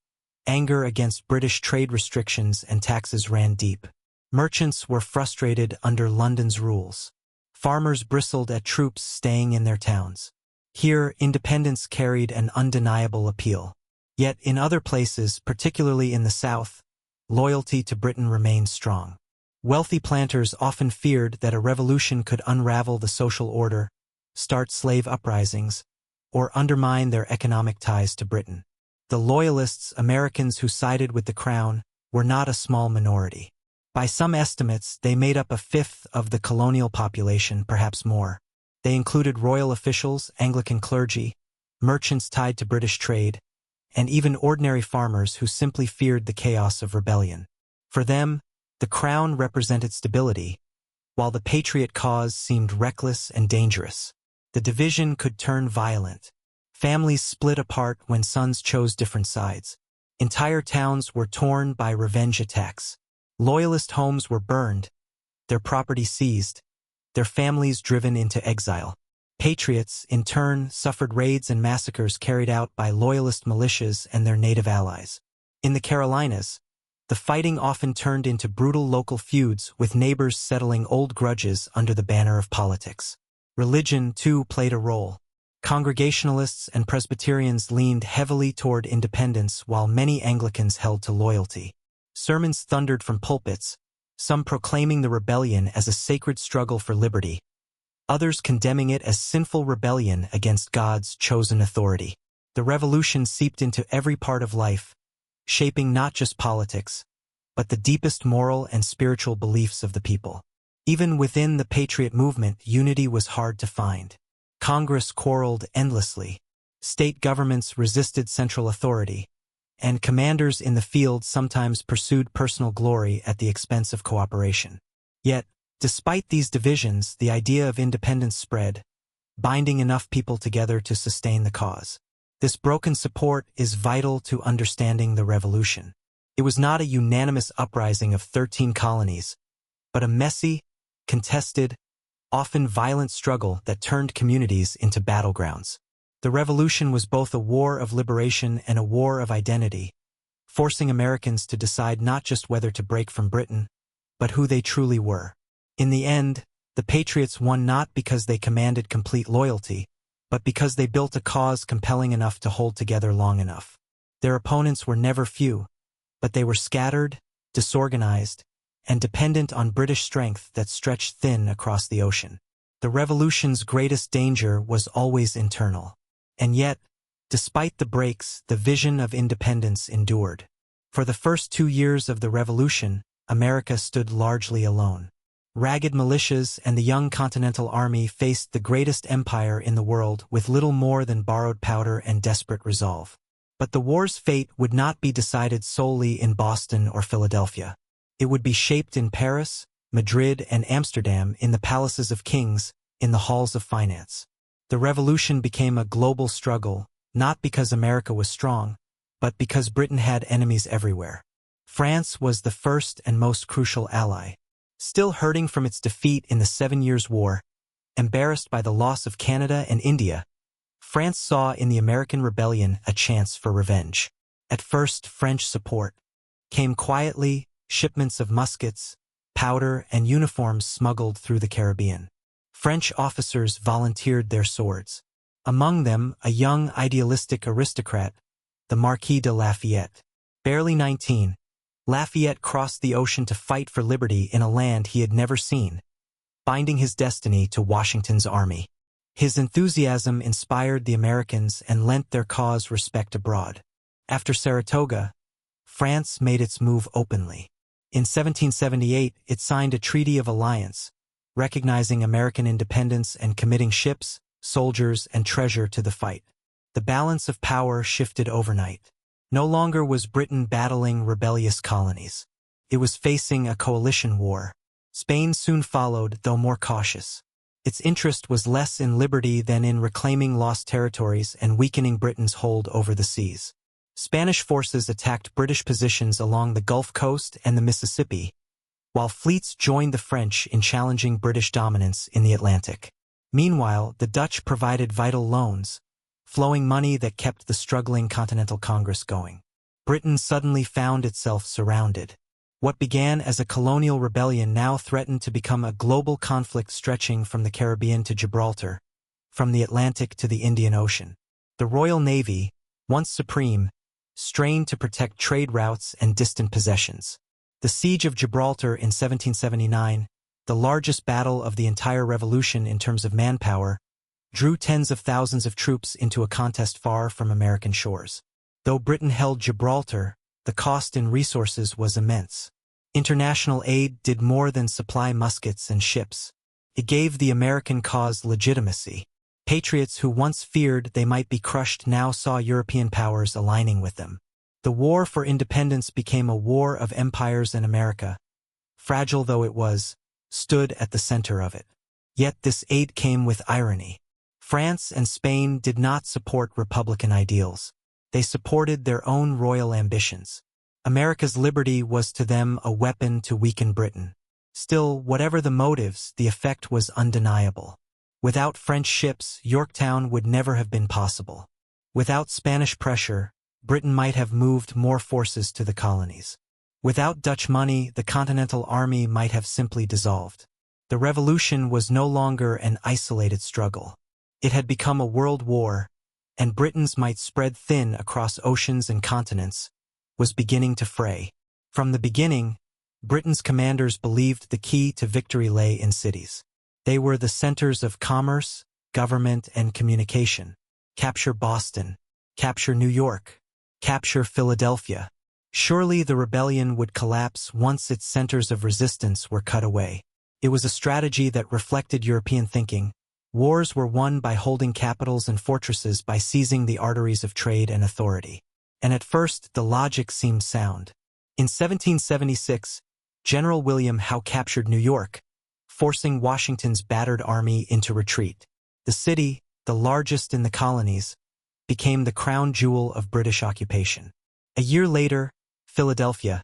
anger against British trade restrictions and taxes ran deep. Merchants were frustrated under London's rules. Farmers bristled at troops staying in their towns. Here, independence carried an undeniable appeal. Yet in other places, particularly in the South, loyalty to Britain remained strong. Wealthy planters often feared that a revolution could unravel the social order, start slave uprisings, or undermine their economic ties to Britain. The Loyalists, Americans who sided with the Crown, were not a small minority. By some estimates, they made up a fifth of the colonial population, perhaps more. They included royal officials, Anglican clergy, merchants tied to British trade, and even ordinary farmers who simply feared the chaos of rebellion. For them, the Crown represented stability, while the patriot cause seemed reckless and dangerous. The division could turn violent. Families split apart when sons chose different sides. Entire towns were torn by revenge attacks. Loyalist homes were burned, their property seized, their families driven into exile. Patriots, in turn, suffered raids and massacres carried out by Loyalist militias and their native allies. In the Carolinas, the fighting often turned into brutal local feuds, with neighbors settling old grudges under the banner of politics. Religion, too, played a role. Congregationalists and Presbyterians leaned heavily toward independence, while many Anglicans held to loyalty. Sermons thundered from pulpits, some proclaiming the rebellion as a sacred struggle for liberty, others condemning it as sinful rebellion against God's chosen authority. The Revolution seeped into every part of life, shaping not just politics, but the deepest moral and spiritual beliefs of the people. Even within the patriot movement, unity was hard to find. Congress quarreled endlessly. State governments resisted central authority, and commanders in the field sometimes pursued personal glory at the expense of cooperation. Yet, despite these divisions, the idea of independence spread, binding enough people together to sustain the cause. This broken support is vital to understanding the Revolution. It was not a unanimous uprising of 13 colonies, but a messy, contested, often violent struggle that turned communities into battlegrounds. The Revolution was both a war of liberation and a war of identity, forcing Americans to decide not just whether to break from Britain, but who they truly were. In the end, the Patriots won not because they commanded complete loyalty, but because they built a cause compelling enough to hold together long enough. Their opponents were never few, but they were scattered, disorganized, and dependent on British strength that stretched thin across the ocean. The Revolution's greatest danger was always internal. And yet, despite the breaks, the vision of independence endured. For the first 2 years of the Revolution, America stood largely alone. Ragged militias and the young Continental Army faced the greatest empire in the world with little more than borrowed powder and desperate resolve. But the war's fate would not be decided solely in Boston or Philadelphia. It would be shaped in Paris, Madrid, and Amsterdam, in the palaces of kings, in the halls of finance. The Revolution became a global struggle, not because America was strong, but because Britain had enemies everywhere. France was the first and most crucial ally. Still hurting from its defeat in the 7 Years' War, embarrassed by the loss of Canada and India, France saw in the American Rebellion a chance for revenge. At first, French support came quietly, shipments of muskets, powder, and uniforms smuggled through the Caribbean. French officers volunteered their swords. Among them, a young idealistic aristocrat, the Marquis de Lafayette. Barely 19, Lafayette crossed the ocean to fight for liberty in a land he had never seen, binding his destiny to Washington's army. His enthusiasm inspired the Americans and lent their cause respect abroad. After Saratoga, France made its move openly. In 1778, it signed a treaty of alliance, recognizing American independence and committing ships, soldiers, and treasure to the fight. The balance of power shifted overnight. No longer was Britain battling rebellious colonies. It was facing a coalition war. Spain soon followed, though more cautious. Its interest was less in liberty than in reclaiming lost territories and weakening Britain's hold over the seas. Spanish forces attacked British positions along the Gulf Coast and the Mississippi, while fleets joined the French in challenging British dominance in the Atlantic. Meanwhile, the Dutch provided vital loans, flowing money that kept the struggling Continental Congress going. Britain suddenly found itself surrounded. What began as a colonial rebellion now threatened to become a global conflict stretching from the Caribbean to Gibraltar, from the Atlantic to the Indian Ocean. The Royal Navy, once supreme, strained to protect trade routes and distant possessions. The Siege of Gibraltar in 1779, the largest battle of the entire Revolution in terms of manpower, drew tens of thousands of troops into a contest far from American shores. Though Britain held Gibraltar, the cost in resources was immense. International aid did more than supply muskets and ships. It gave the American cause legitimacy. Patriots who once feared they might be crushed now saw European powers aligning with them. The war for independence became a war of empires, and America, fragile though it was, stood at the center of it. Yet this aid came with irony. France and Spain did not support Republican ideals. They supported their own royal ambitions. America's liberty was to them a weapon to weaken Britain. Still, whatever the motives, the effect was undeniable. Without French ships, Yorktown would never have been possible. Without Spanish pressure, Britain might have moved more forces to the colonies. Without Dutch money, the Continental Army might have simply dissolved. The Revolution was no longer an isolated struggle. It had become a world war, and Britain's might spread thin across oceans and continents was beginning to fray. From the beginning, Britain's commanders believed the key to victory lay in cities. They were the centers of commerce, government, and communication. Capture Boston. Capture New York. Capture Philadelphia. Surely the rebellion would collapse once its centers of resistance were cut away. It was a strategy that reflected European thinking. Wars were won by holding capitals and fortresses, by seizing the arteries of trade and authority. And at first, the logic seemed sound. In 1776, General William Howe captured New York, forcing Washington's battered army into retreat. The city, the largest in the colonies, became the crown jewel of British occupation. A year later, Philadelphia,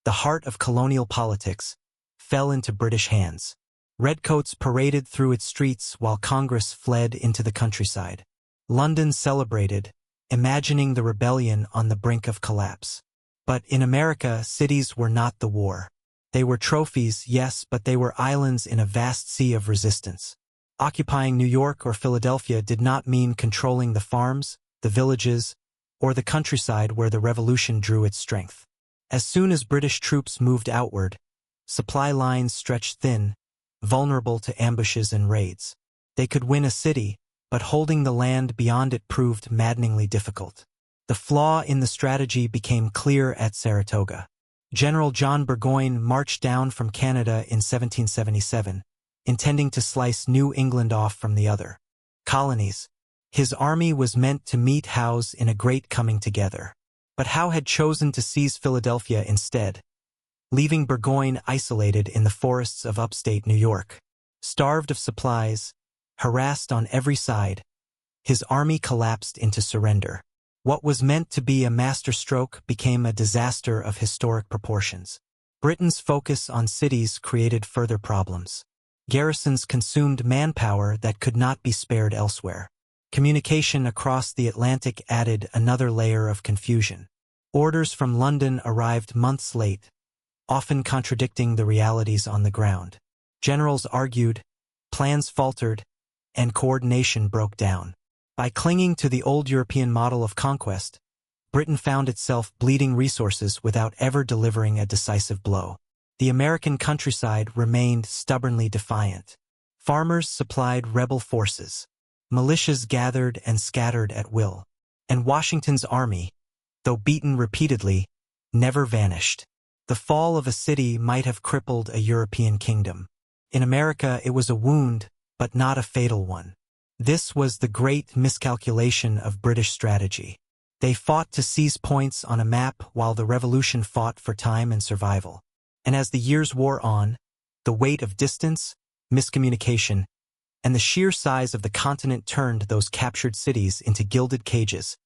the heart of colonial politics, fell into British hands. Redcoats paraded through its streets while Congress fled into the countryside. London celebrated, imagining the rebellion on the brink of collapse. But in America, cities were not the war. They were trophies, yes, but they were islands in a vast sea of resistance. Occupying New York or Philadelphia did not mean controlling the farms, the villages, or the countryside where the Revolution drew its strength. As soon as British troops moved outward, supply lines stretched thin, vulnerable to ambushes and raids. They could win a city, but holding the land beyond it proved maddeningly difficult. The flaw in the strategy became clear at Saratoga. General John Burgoyne marched down from Canada in 1777, intending to slice New England off from the other colonies. His army was meant to meet Howe's in a great coming together. But Howe had chosen to seize Philadelphia instead, leaving Burgoyne isolated in the forests of upstate New York. Starved of supplies, harassed on every side, his army collapsed into surrender. What was meant to be a masterstroke became a disaster of historic proportions. Britain's focus on cities created further problems. Garrisons consumed manpower that could not be spared elsewhere. Communication across the Atlantic added another layer of confusion. Orders from London arrived months late, often contradicting the realities on the ground. Generals argued, plans faltered, and coordination broke down. By clinging to the old European model of conquest, Britain found itself bleeding resources without ever delivering a decisive blow. The American countryside remained stubbornly defiant. Farmers supplied rebel forces. Militias gathered and scattered at will. And Washington's army, though beaten repeatedly, never vanished. The fall of a city might have crippled a European kingdom. In America, it was a wound, but not a fatal one. This was the great miscalculation of British strategy. They fought to seize points on a map while the Revolution fought for time and survival. And as the years wore on, the weight of distance, miscommunication, and the sheer size of the continent turned those captured cities into gilded cages,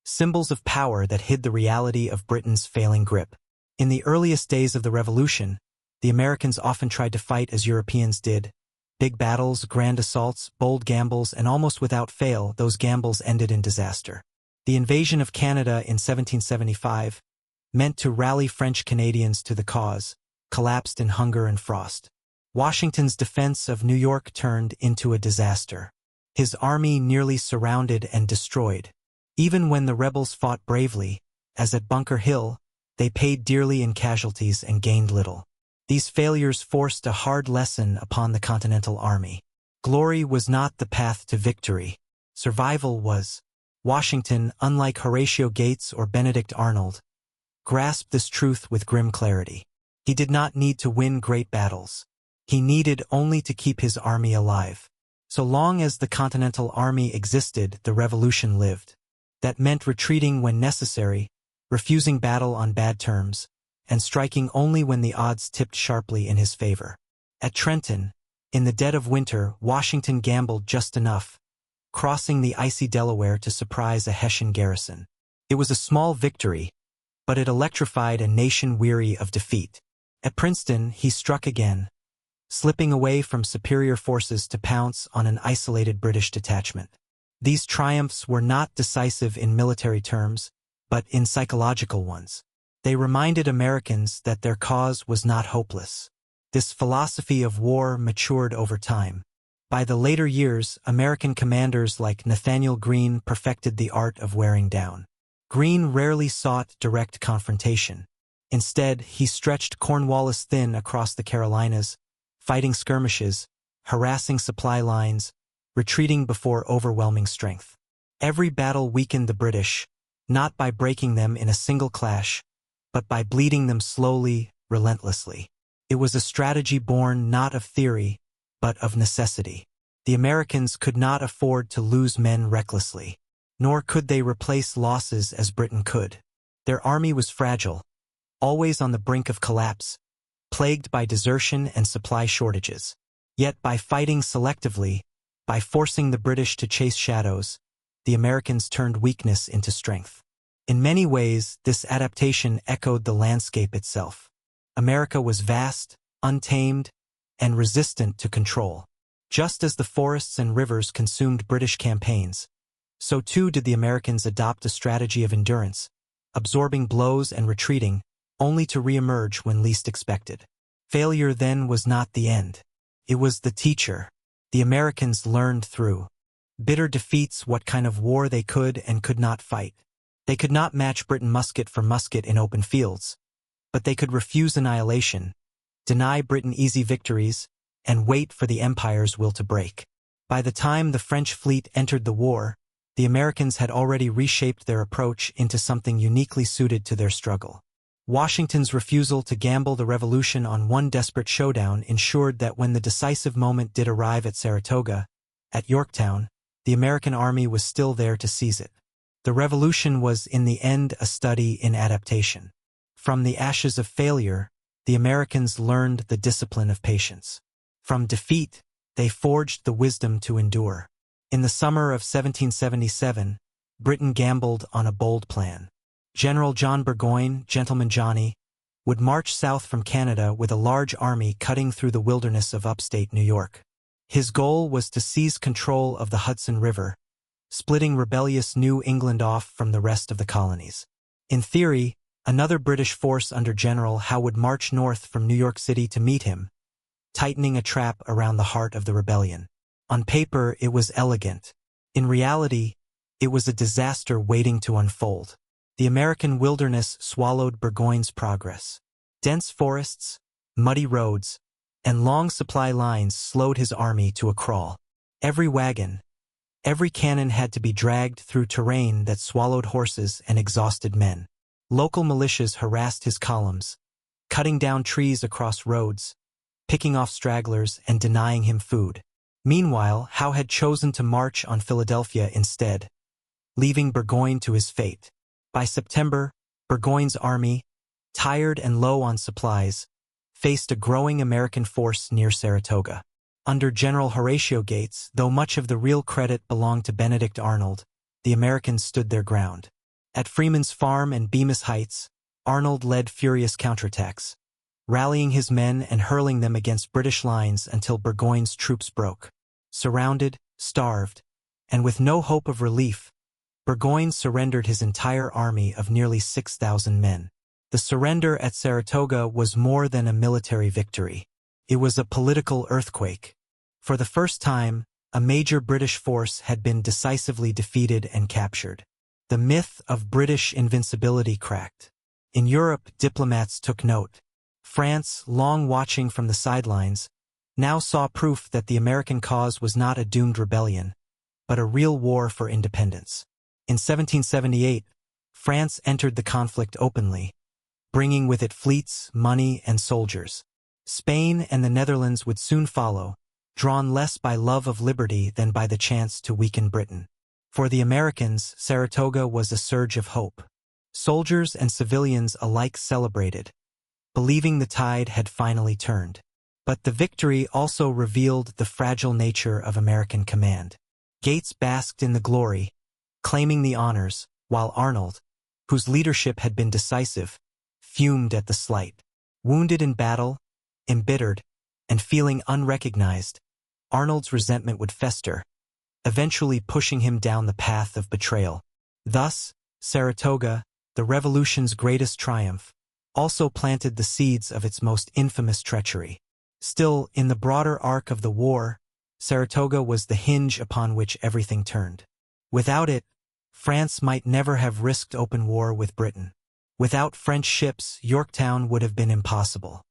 symbols of power that hid the reality of Britain's failing grip. In the earliest days of the Revolution, the Americans often tried to fight as Europeans did. Big battles, grand assaults, bold gambles, and almost without fail, those gambles ended in disaster. The invasion of Canada in 1775, meant to rally French Canadians to the cause, collapsed in hunger and frost. Washington's defense of New York turned into a disaster. His army nearly surrounded and destroyed. Even when the rebels fought bravely, as at Bunker Hill, they paid dearly in casualties and gained little. These failures forced a hard lesson upon the Continental Army. Glory was not the path to victory. Survival was. Washington, unlike Horatio Gates or Benedict Arnold, grasped this truth with grim clarity. He did not need to win great battles. He needed only to keep his army alive. So long as the Continental Army existed, the Revolution lived. That meant retreating when necessary, refusing battle on bad terms, and striking only when the odds tipped sharply in his favor. At Trenton, in the dead of winter, Washington gambled just enough, crossing the icy Delaware to surprise a Hessian garrison. It was a small victory, but it electrified a nation weary of defeat. At Princeton, he struck again, slipping away from superior forces to pounce on an isolated British detachment. These triumphs were not decisive in military terms, but in psychological ones. They reminded Americans that their cause was not hopeless. This philosophy of war matured over time. By the later years, American commanders like Nathaniel Greene perfected the art of wearing down. Greene rarely sought direct confrontation. Instead, he stretched Cornwallis thin across the Carolinas, fighting skirmishes, harassing supply lines, retreating before overwhelming strength. Every battle weakened the British, not by breaking them in a single clash, but by bleeding them slowly, relentlessly. It was a strategy born not of theory, but of necessity. The Americans could not afford to lose men recklessly, nor could they replace losses as Britain could. Their army was fragile, always on the brink of collapse, plagued by desertion and supply shortages. Yet by fighting selectively, by forcing the British to chase shadows, the Americans turned weakness into strength. In many ways, this adaptation echoed the landscape itself. America was vast, untamed, and resistant to control. Just as the forests and rivers consumed British campaigns, so too did the Americans adopt a strategy of endurance, absorbing blows and retreating, only to re-emerge when least expected. Failure then was not the end. It was the teacher. The Americans learned through bitter defeats what kind of war they could and could not fight. They could not match Britain musket for musket in open fields, but they could refuse annihilation, deny Britain easy victories, and wait for the Empire's will to break. By the time the French fleet entered the war, the Americans had already reshaped their approach into something uniquely suited to their struggle. Washington's refusal to gamble the Revolution on one desperate showdown ensured that when the decisive moment did arrive at Saratoga, at Yorktown, the American army was still there to seize it. The Revolution was in the end a study in adaptation. From the ashes of failure, the Americans learned the discipline of patience. From defeat, they forged the wisdom to endure. In the summer of 1777, Britain gambled on a bold plan. General John Burgoyne, Gentleman Johnny, would march south from Canada with a large army cutting through the wilderness of upstate New York. His goal was to seize control of the Hudson River, splitting rebellious New England off from the rest of the colonies. In theory, another British force under General Howe would march north from New York City to meet him, tightening a trap around the heart of the rebellion. On paper, it was elegant. In reality, it was a disaster waiting to unfold. The American wilderness swallowed Burgoyne's progress. Dense forests, muddy roads, and long supply lines slowed his army to a crawl. Every wagon, every cannon had to be dragged through terrain that swallowed horses and exhausted men. Local militias harassed his columns, cutting down trees across roads, picking off stragglers and denying him food. Meanwhile, Howe had chosen to march on Philadelphia instead, leaving Burgoyne to his fate. By September, Burgoyne's army, tired and low on supplies, faced a growing American force near Saratoga. Under General Horatio Gates, though much of the real credit belonged to Benedict Arnold, the Americans stood their ground. At Freeman's Farm and Bemis Heights, Arnold led furious counterattacks, rallying his men and hurling them against British lines until Burgoyne's troops broke. Surrounded, starved, and with no hope of relief, Burgoyne surrendered his entire army of nearly 6,000 men. The surrender at Saratoga was more than a military victory. It was a political earthquake. For the first time, a major British force had been decisively defeated and captured. The myth of British invincibility cracked. In Europe, diplomats took note. France, long watching from the sidelines, now saw proof that the American cause was not a doomed rebellion, but a real war for independence. In 1778, France entered the conflict openly, bringing with it fleets, money, and soldiers. Spain and the Netherlands would soon follow, drawn less by love of liberty than by the chance to weaken Britain. For the Americans, Saratoga was a surge of hope. Soldiers and civilians alike celebrated, believing the tide had finally turned. But the victory also revealed the fragile nature of American command. Gates basked in the glory, claiming the honors, while Arnold, whose leadership had been decisive, fumed at the slight. Wounded in battle, embittered, and feeling unrecognized, Arnold's resentment would fester, eventually pushing him down the path of betrayal. Thus, Saratoga, the Revolution's greatest triumph, also planted the seeds of its most infamous treachery. Still, in the broader arc of the war, Saratoga was the hinge upon which everything turned. Without it, France might never have risked open war with Britain. Without French ships, Yorktown would have been impossible.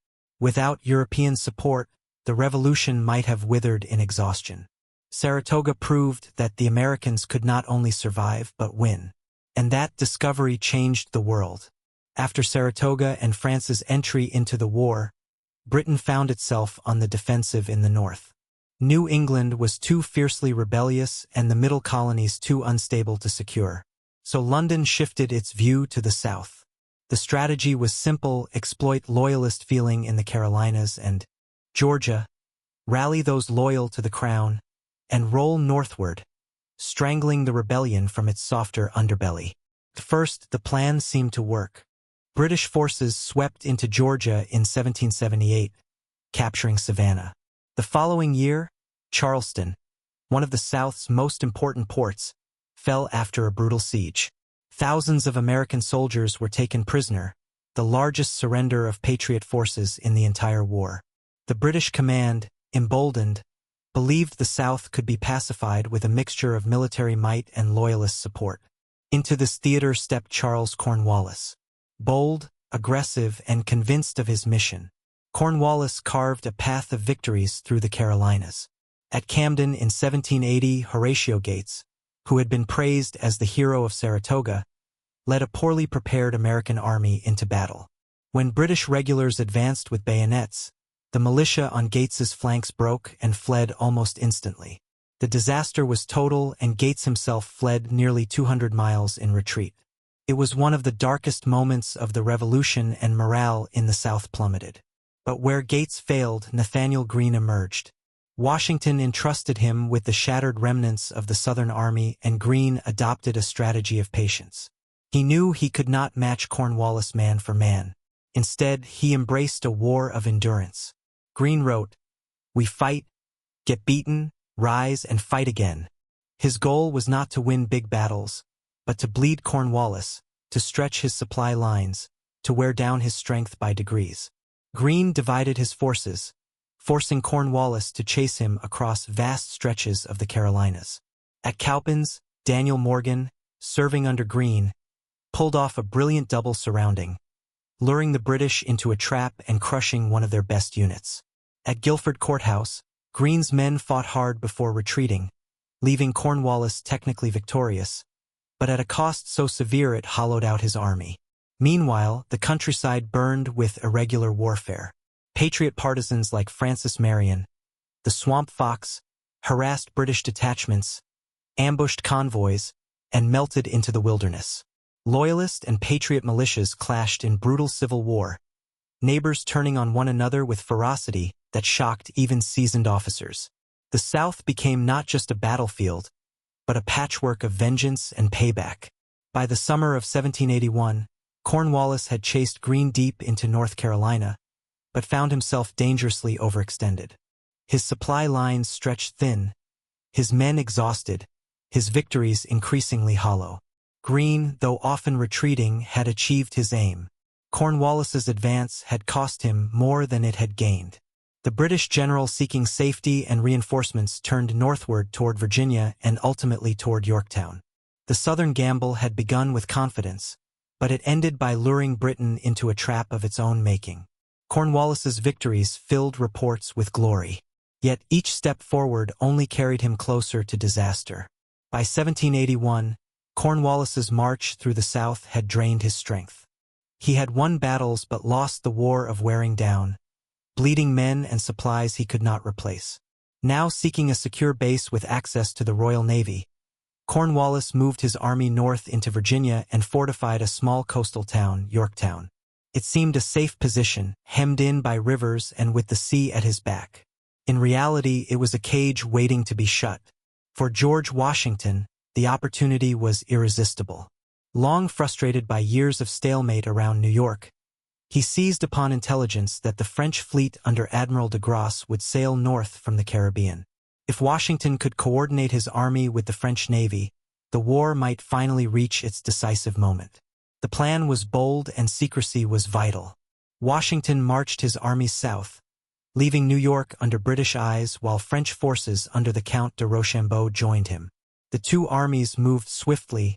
Without European support, the revolution might have withered in exhaustion. Saratoga proved that the Americans could not only survive but win. And that discovery changed the world. After Saratoga and France's entry into the war, Britain found itself on the defensive in the north. New England was too fiercely rebellious and the middle colonies too unstable to secure. So London shifted its view to the south. The strategy was simple: exploit loyalist feeling in the Carolinas and Georgia, rally those loyal to the crown, and roll northward, strangling the rebellion from its softer underbelly. At first, the plan seemed to work. British forces swept into Georgia in 1778, capturing Savannah. The following year, Charleston, one of the South's most important ports, fell after a brutal siege. Thousands of American soldiers were taken prisoner, the largest surrender of Patriot forces in the entire war. The British command, emboldened, believed the South could be pacified with a mixture of military might and loyalist support. Into this theater stepped Charles Cornwallis. Bold, aggressive, and convinced of his mission, Cornwallis carved a path of victories through the Carolinas. At Camden in 1780, Horatio Gates, who had been praised as the hero of Saratoga, led a poorly prepared American army into battle. When British regulars advanced with bayonets, the militia on Gates's flanks broke and fled almost instantly. The disaster was total, and Gates himself fled nearly 200 miles in retreat. It was one of the darkest moments of the Revolution, and morale in the South plummeted. But where Gates failed, Nathanael Greene emerged. Washington entrusted him with the shattered remnants of the Southern Army, and Greene adopted a strategy of patience. He knew he could not match Cornwallis man for man. Instead, he embraced a war of endurance. Greene wrote, "We fight, get beaten, rise, and fight again." His goal was not to win big battles, but to bleed Cornwallis, to stretch his supply lines, to wear down his strength by degrees. Greene divided his forces, forcing Cornwallis to chase him across vast stretches of the Carolinas. At Cowpens, Daniel Morgan, serving under Greene, pulled off a brilliant double surrounding, luring the British into a trap and crushing one of their best units. At Guilford Courthouse, Greene's men fought hard before retreating, leaving Cornwallis technically victorious, but at a cost so severe it hollowed out his army. Meanwhile, the countryside burned with irregular warfare. Patriot partisans like Francis Marion, the Swamp Fox, harassed British detachments, ambushed convoys, and melted into the wilderness. Loyalist and patriot militias clashed in brutal civil war, neighbors turning on one another with ferocity that shocked even seasoned officers. The South became not just a battlefield, but a patchwork of vengeance and payback. By the summer of 1781, Cornwallis had chased Greene deep into North Carolina, but found himself dangerously overextended. His supply lines stretched thin, his men exhausted, his victories increasingly hollow. Greene, though often retreating, had achieved his aim. Cornwallis's advance had cost him more than it had gained. The British general seeking safety and reinforcements turned northward toward Virginia and ultimately toward Yorktown. The Southern gamble had begun with confidence, but it ended by luring Britain into a trap of its own making. Cornwallis's victories filled reports with glory. Yet each step forward only carried him closer to disaster. By 1781, Cornwallis's march through the South had drained his strength. He had won battles but lost the war of wearing down, bleeding men and supplies he could not replace. Now seeking a secure base with access to the Royal Navy, Cornwallis moved his army north into Virginia and fortified a small coastal town, Yorktown. It seemed a safe position, hemmed in by rivers and with the sea at his back. In reality, it was a cage waiting to be shut. For George Washington, the opportunity was irresistible. Long frustrated by years of stalemate around New York, he seized upon intelligence that the French fleet under Admiral de Grasse would sail north from the Caribbean. If Washington could coordinate his army with the French Navy, the war might finally reach its decisive moment. The plan was bold and secrecy was vital. Washington marched his army south, leaving New York under British eyes while French forces under the Count de Rochambeau joined him. The two armies moved swiftly,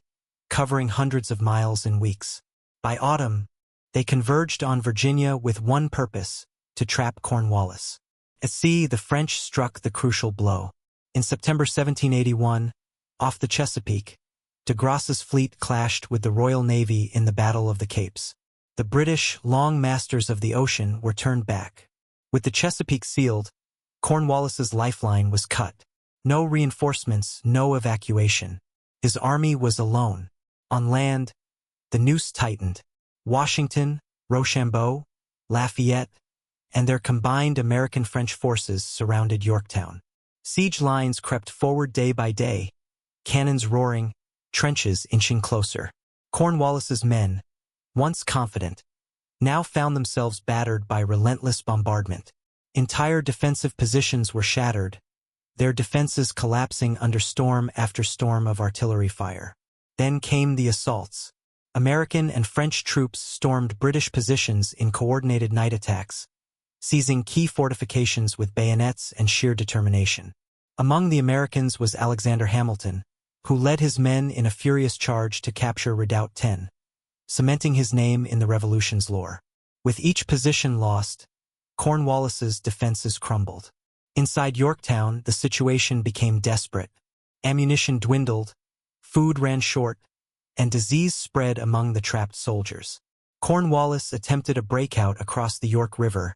covering hundreds of miles in weeks. By autumn, they converged on Virginia with one purpose: to trap Cornwallis. At sea, the French struck the crucial blow. In September 1781, off the Chesapeake, de Grasse's fleet clashed with the Royal Navy in the Battle of the Capes. The British, long masters of the ocean, were turned back. With the Chesapeake sealed, Cornwallis's lifeline was cut. No reinforcements, no evacuation. His army was alone. On land, the noose tightened. Washington, Rochambeau, Lafayette, and their combined American-French forces surrounded Yorktown. Siege lines crept forward day by day, cannons roaring, trenches inching closer. Cornwallis's men, once confident, now found themselves battered by relentless bombardment. Entire defensive positions were shattered, their defenses collapsing under storm after storm of artillery fire. Then came the assaults. American and French troops stormed British positions in coordinated night attacks, seizing key fortifications with bayonets and sheer determination. Among the Americans was Alexander Hamilton, who led his men in a furious charge to capture Redoubt 10, cementing his name in the Revolution's lore. With each position lost, Cornwallis's defenses crumbled. Inside Yorktown, the situation became desperate. Ammunition dwindled, food ran short, and disease spread among the trapped soldiers. Cornwallis attempted a breakout across the York River,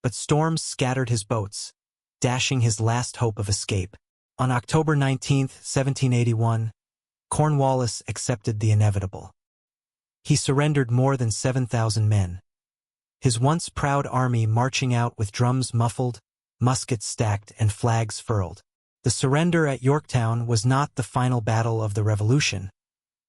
but storms scattered his boats, dashing his last hope of escape. On October 19, 1781, Cornwallis accepted the inevitable. He surrendered more than 7,000 men. His once proud army marching out with drums muffled, muskets stacked, and flags furled. The surrender at Yorktown was not the final battle of the Revolution,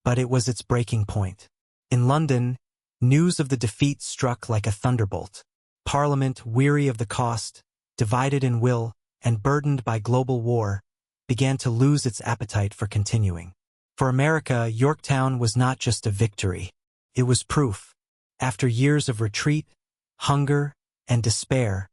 but it was its breaking point. In London, news of the defeat struck like a thunderbolt. Parliament, weary of the cost, divided in will, and burdened by global war, began to lose its appetite for continuing. For America, Yorktown was not just a victory. It was proof. After years of retreat, hunger, and despair,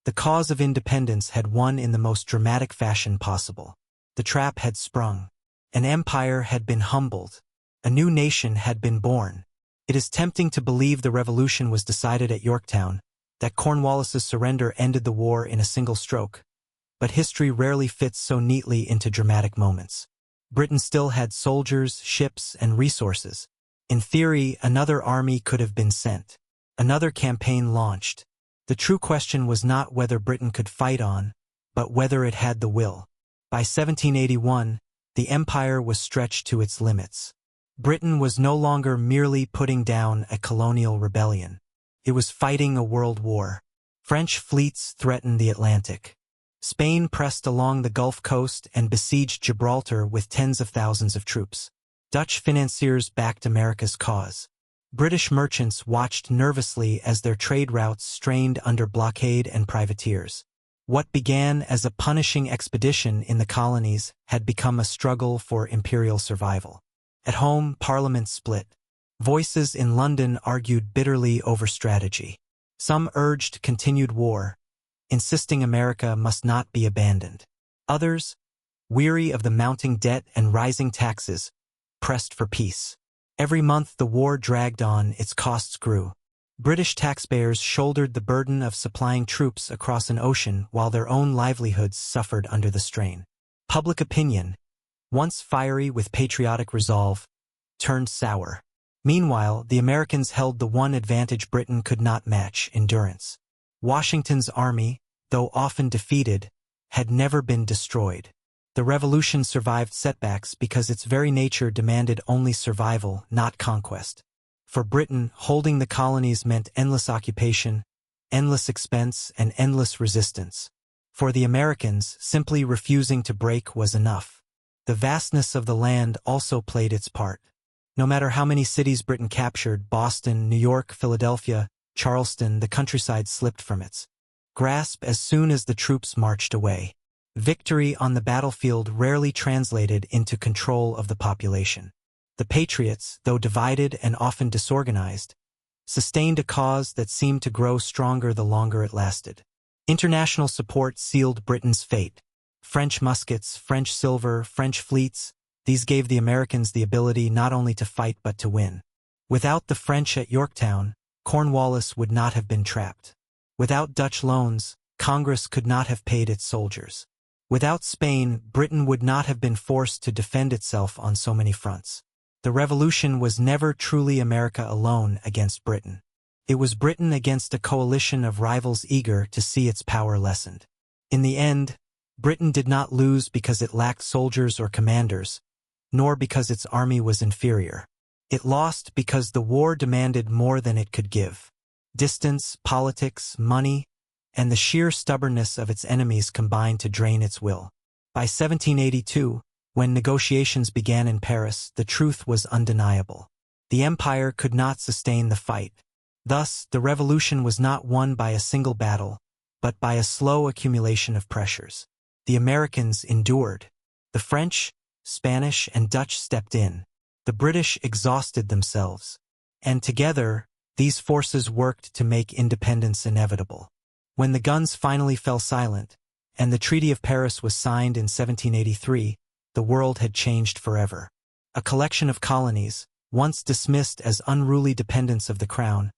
the cause of independence had won in the most dramatic fashion possible. The trap had sprung. An empire had been humbled. A new nation had been born. It is tempting to believe the revolution was decided at Yorktown, that Cornwallis's surrender ended the war in a single stroke. But history rarely fits so neatly into dramatic moments. Britain still had soldiers, ships, and resources. In theory, another army could have been sent. Another campaign launched. The true question was not whether Britain could fight on, but whether it had the will. By 1781, the empire was stretched to its limits. Britain was no longer merely putting down a colonial rebellion. It was fighting a world war. French fleets threatened the Atlantic. Spain pressed along the Gulf Coast and besieged Gibraltar with tens of thousands of troops. Dutch financiers backed America's cause. British merchants watched nervously as their trade routes strained under blockade and privateers. What began as a punishing expedition in the colonies had become a struggle for imperial survival. At home, Parliament split. Voices in London argued bitterly over strategy. Some urged continued war, insisting America must not be abandoned. Others, weary of the mounting debt and rising taxes, pressed for peace. Every month the war dragged on, its costs grew. British taxpayers shouldered the burden of supplying troops across an ocean while their own livelihoods suffered under the strain. Public opinion, once fiery with patriotic resolve, turned sour. Meanwhile, the Americans held the one advantage Britain could not match: endurance. Washington's army, though often defeated, had never been destroyed. The revolution survived setbacks because its very nature demanded only survival, not conquest. For Britain, holding the colonies meant endless occupation, endless expense, and endless resistance. For the Americans, simply refusing to break was enough. The vastness of the land also played its part. No matter how many cities Britain captured, Boston, New York, Philadelphia, Charleston, the countryside slipped from its grasp as soon as the troops marched away. Victory on the battlefield rarely translated into control of the population. The Patriots, though divided and often disorganized, sustained a cause that seemed to grow stronger the longer it lasted. International support sealed Britain's fate. French muskets, French silver, French fleets, these gave the Americans the ability not only to fight but to win. Without the French at Yorktown, Cornwallis would not have been trapped. Without Dutch loans, Congress could not have paid its soldiers. Without Spain, Britain would not have been forced to defend itself on so many fronts. The revolution was never truly America alone against Britain. It was Britain against a coalition of rivals eager to see its power lessened. In the end, Britain did not lose because it lacked soldiers or commanders, nor because its army was inferior. It lost because the war demanded more than it could give. Distance, politics, money, and the sheer stubbornness of its enemies combined to drain its will. By 1782, when negotiations began in Paris, the truth was undeniable. The empire could not sustain the fight. Thus, the revolution was not won by a single battle, but by a slow accumulation of pressures. The Americans endured. The French, Spanish, and Dutch stepped in. The British exhausted themselves. And together, these forces worked to make independence inevitable. When the guns finally fell silent, and the Treaty of Paris was signed in 1783, the world had changed forever. A collection of colonies, once dismissed as unruly dependents of the crown,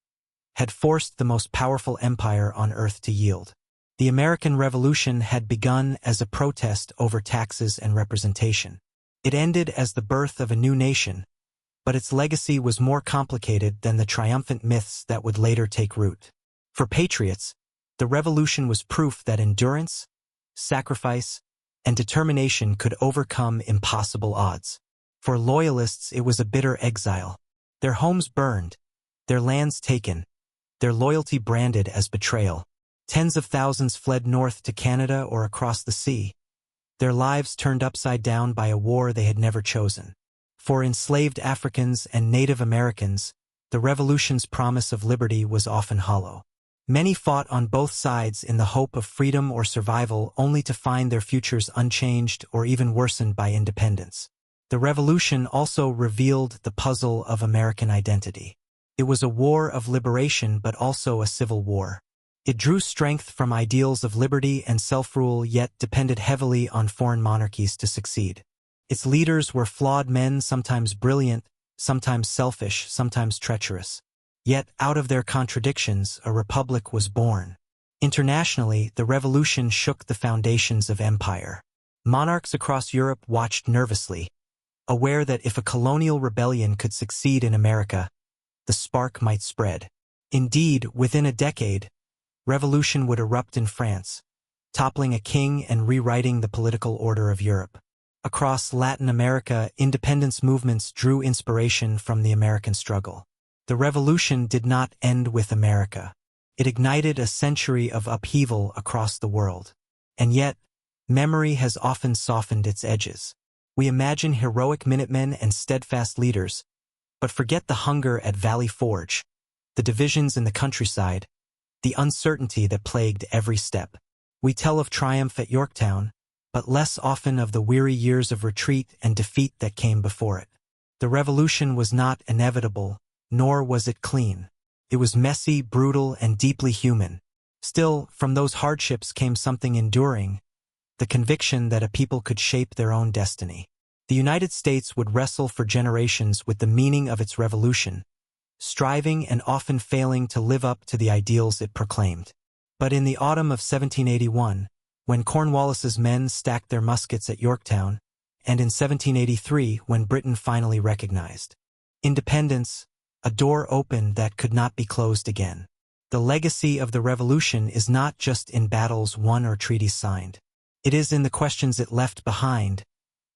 had forced the most powerful empire on earth to yield. The American Revolution had begun as a protest over taxes and representation. It ended as the birth of a new nation, but its legacy was more complicated than the triumphant myths that would later take root. For patriots, the revolution was proof that endurance, sacrifice, and determination could overcome impossible odds. For loyalists, it was a bitter exile. Their homes burned, their lands taken, their loyalty branded as betrayal. Tens of thousands fled north to Canada or across the sea, their lives turned upside down by a war they had never chosen. For enslaved Africans and Native Americans, the revolution's promise of liberty was often hollow. Many fought on both sides in the hope of freedom or survival, only to find their futures unchanged or even worsened by independence. The revolution also revealed the puzzle of American identity. It was a war of liberation but also a civil war. It drew strength from ideals of liberty and self-rule, yet depended heavily on foreign monarchies to succeed. Its leaders were flawed men, sometimes brilliant, sometimes selfish, sometimes treacherous. Yet, out of their contradictions, a republic was born. Internationally, the revolution shook the foundations of empire. Monarchs across Europe watched nervously. aware that if a colonial rebellion could succeed in America, the spark might spread. Indeed, within a decade, revolution would erupt in France, toppling a king and rewriting the political order of Europe. Across Latin America, independence movements drew inspiration from the American struggle. The revolution did not end with America. It ignited a century of upheaval across the world. And yet, memory has often softened its edges. We imagine heroic Minutemen and steadfast leaders, but forget the hunger at Valley Forge, the divisions in the countryside, the uncertainty that plagued every step. We tell of triumph at Yorktown, but less often of the weary years of retreat and defeat that came before it. The revolution was not inevitable, nor was it clean. It was messy, brutal, and deeply human. Still, from those hardships came something enduring, the conviction that a people could shape their own destiny. The United States would wrestle for generations with the meaning of its revolution, striving and often failing to live up to the ideals it proclaimed. But in the autumn of 1781, when Cornwallis's men stacked their muskets at Yorktown, and in 1783 when Britain finally recognized independence, a door opened that could not be closed again. The legacy of the revolution is not just in battles won or treaties signed. It is in the questions it left behind,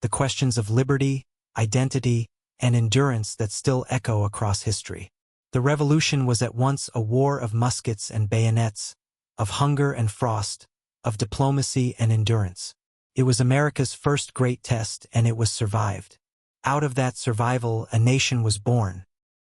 the questions of liberty, identity, and endurance that still echo across history. The revolution was at once a war of muskets and bayonets, of hunger and frost, of diplomacy and endurance. It was America's first great test, and it was survived. Out of that survival, a nation was born,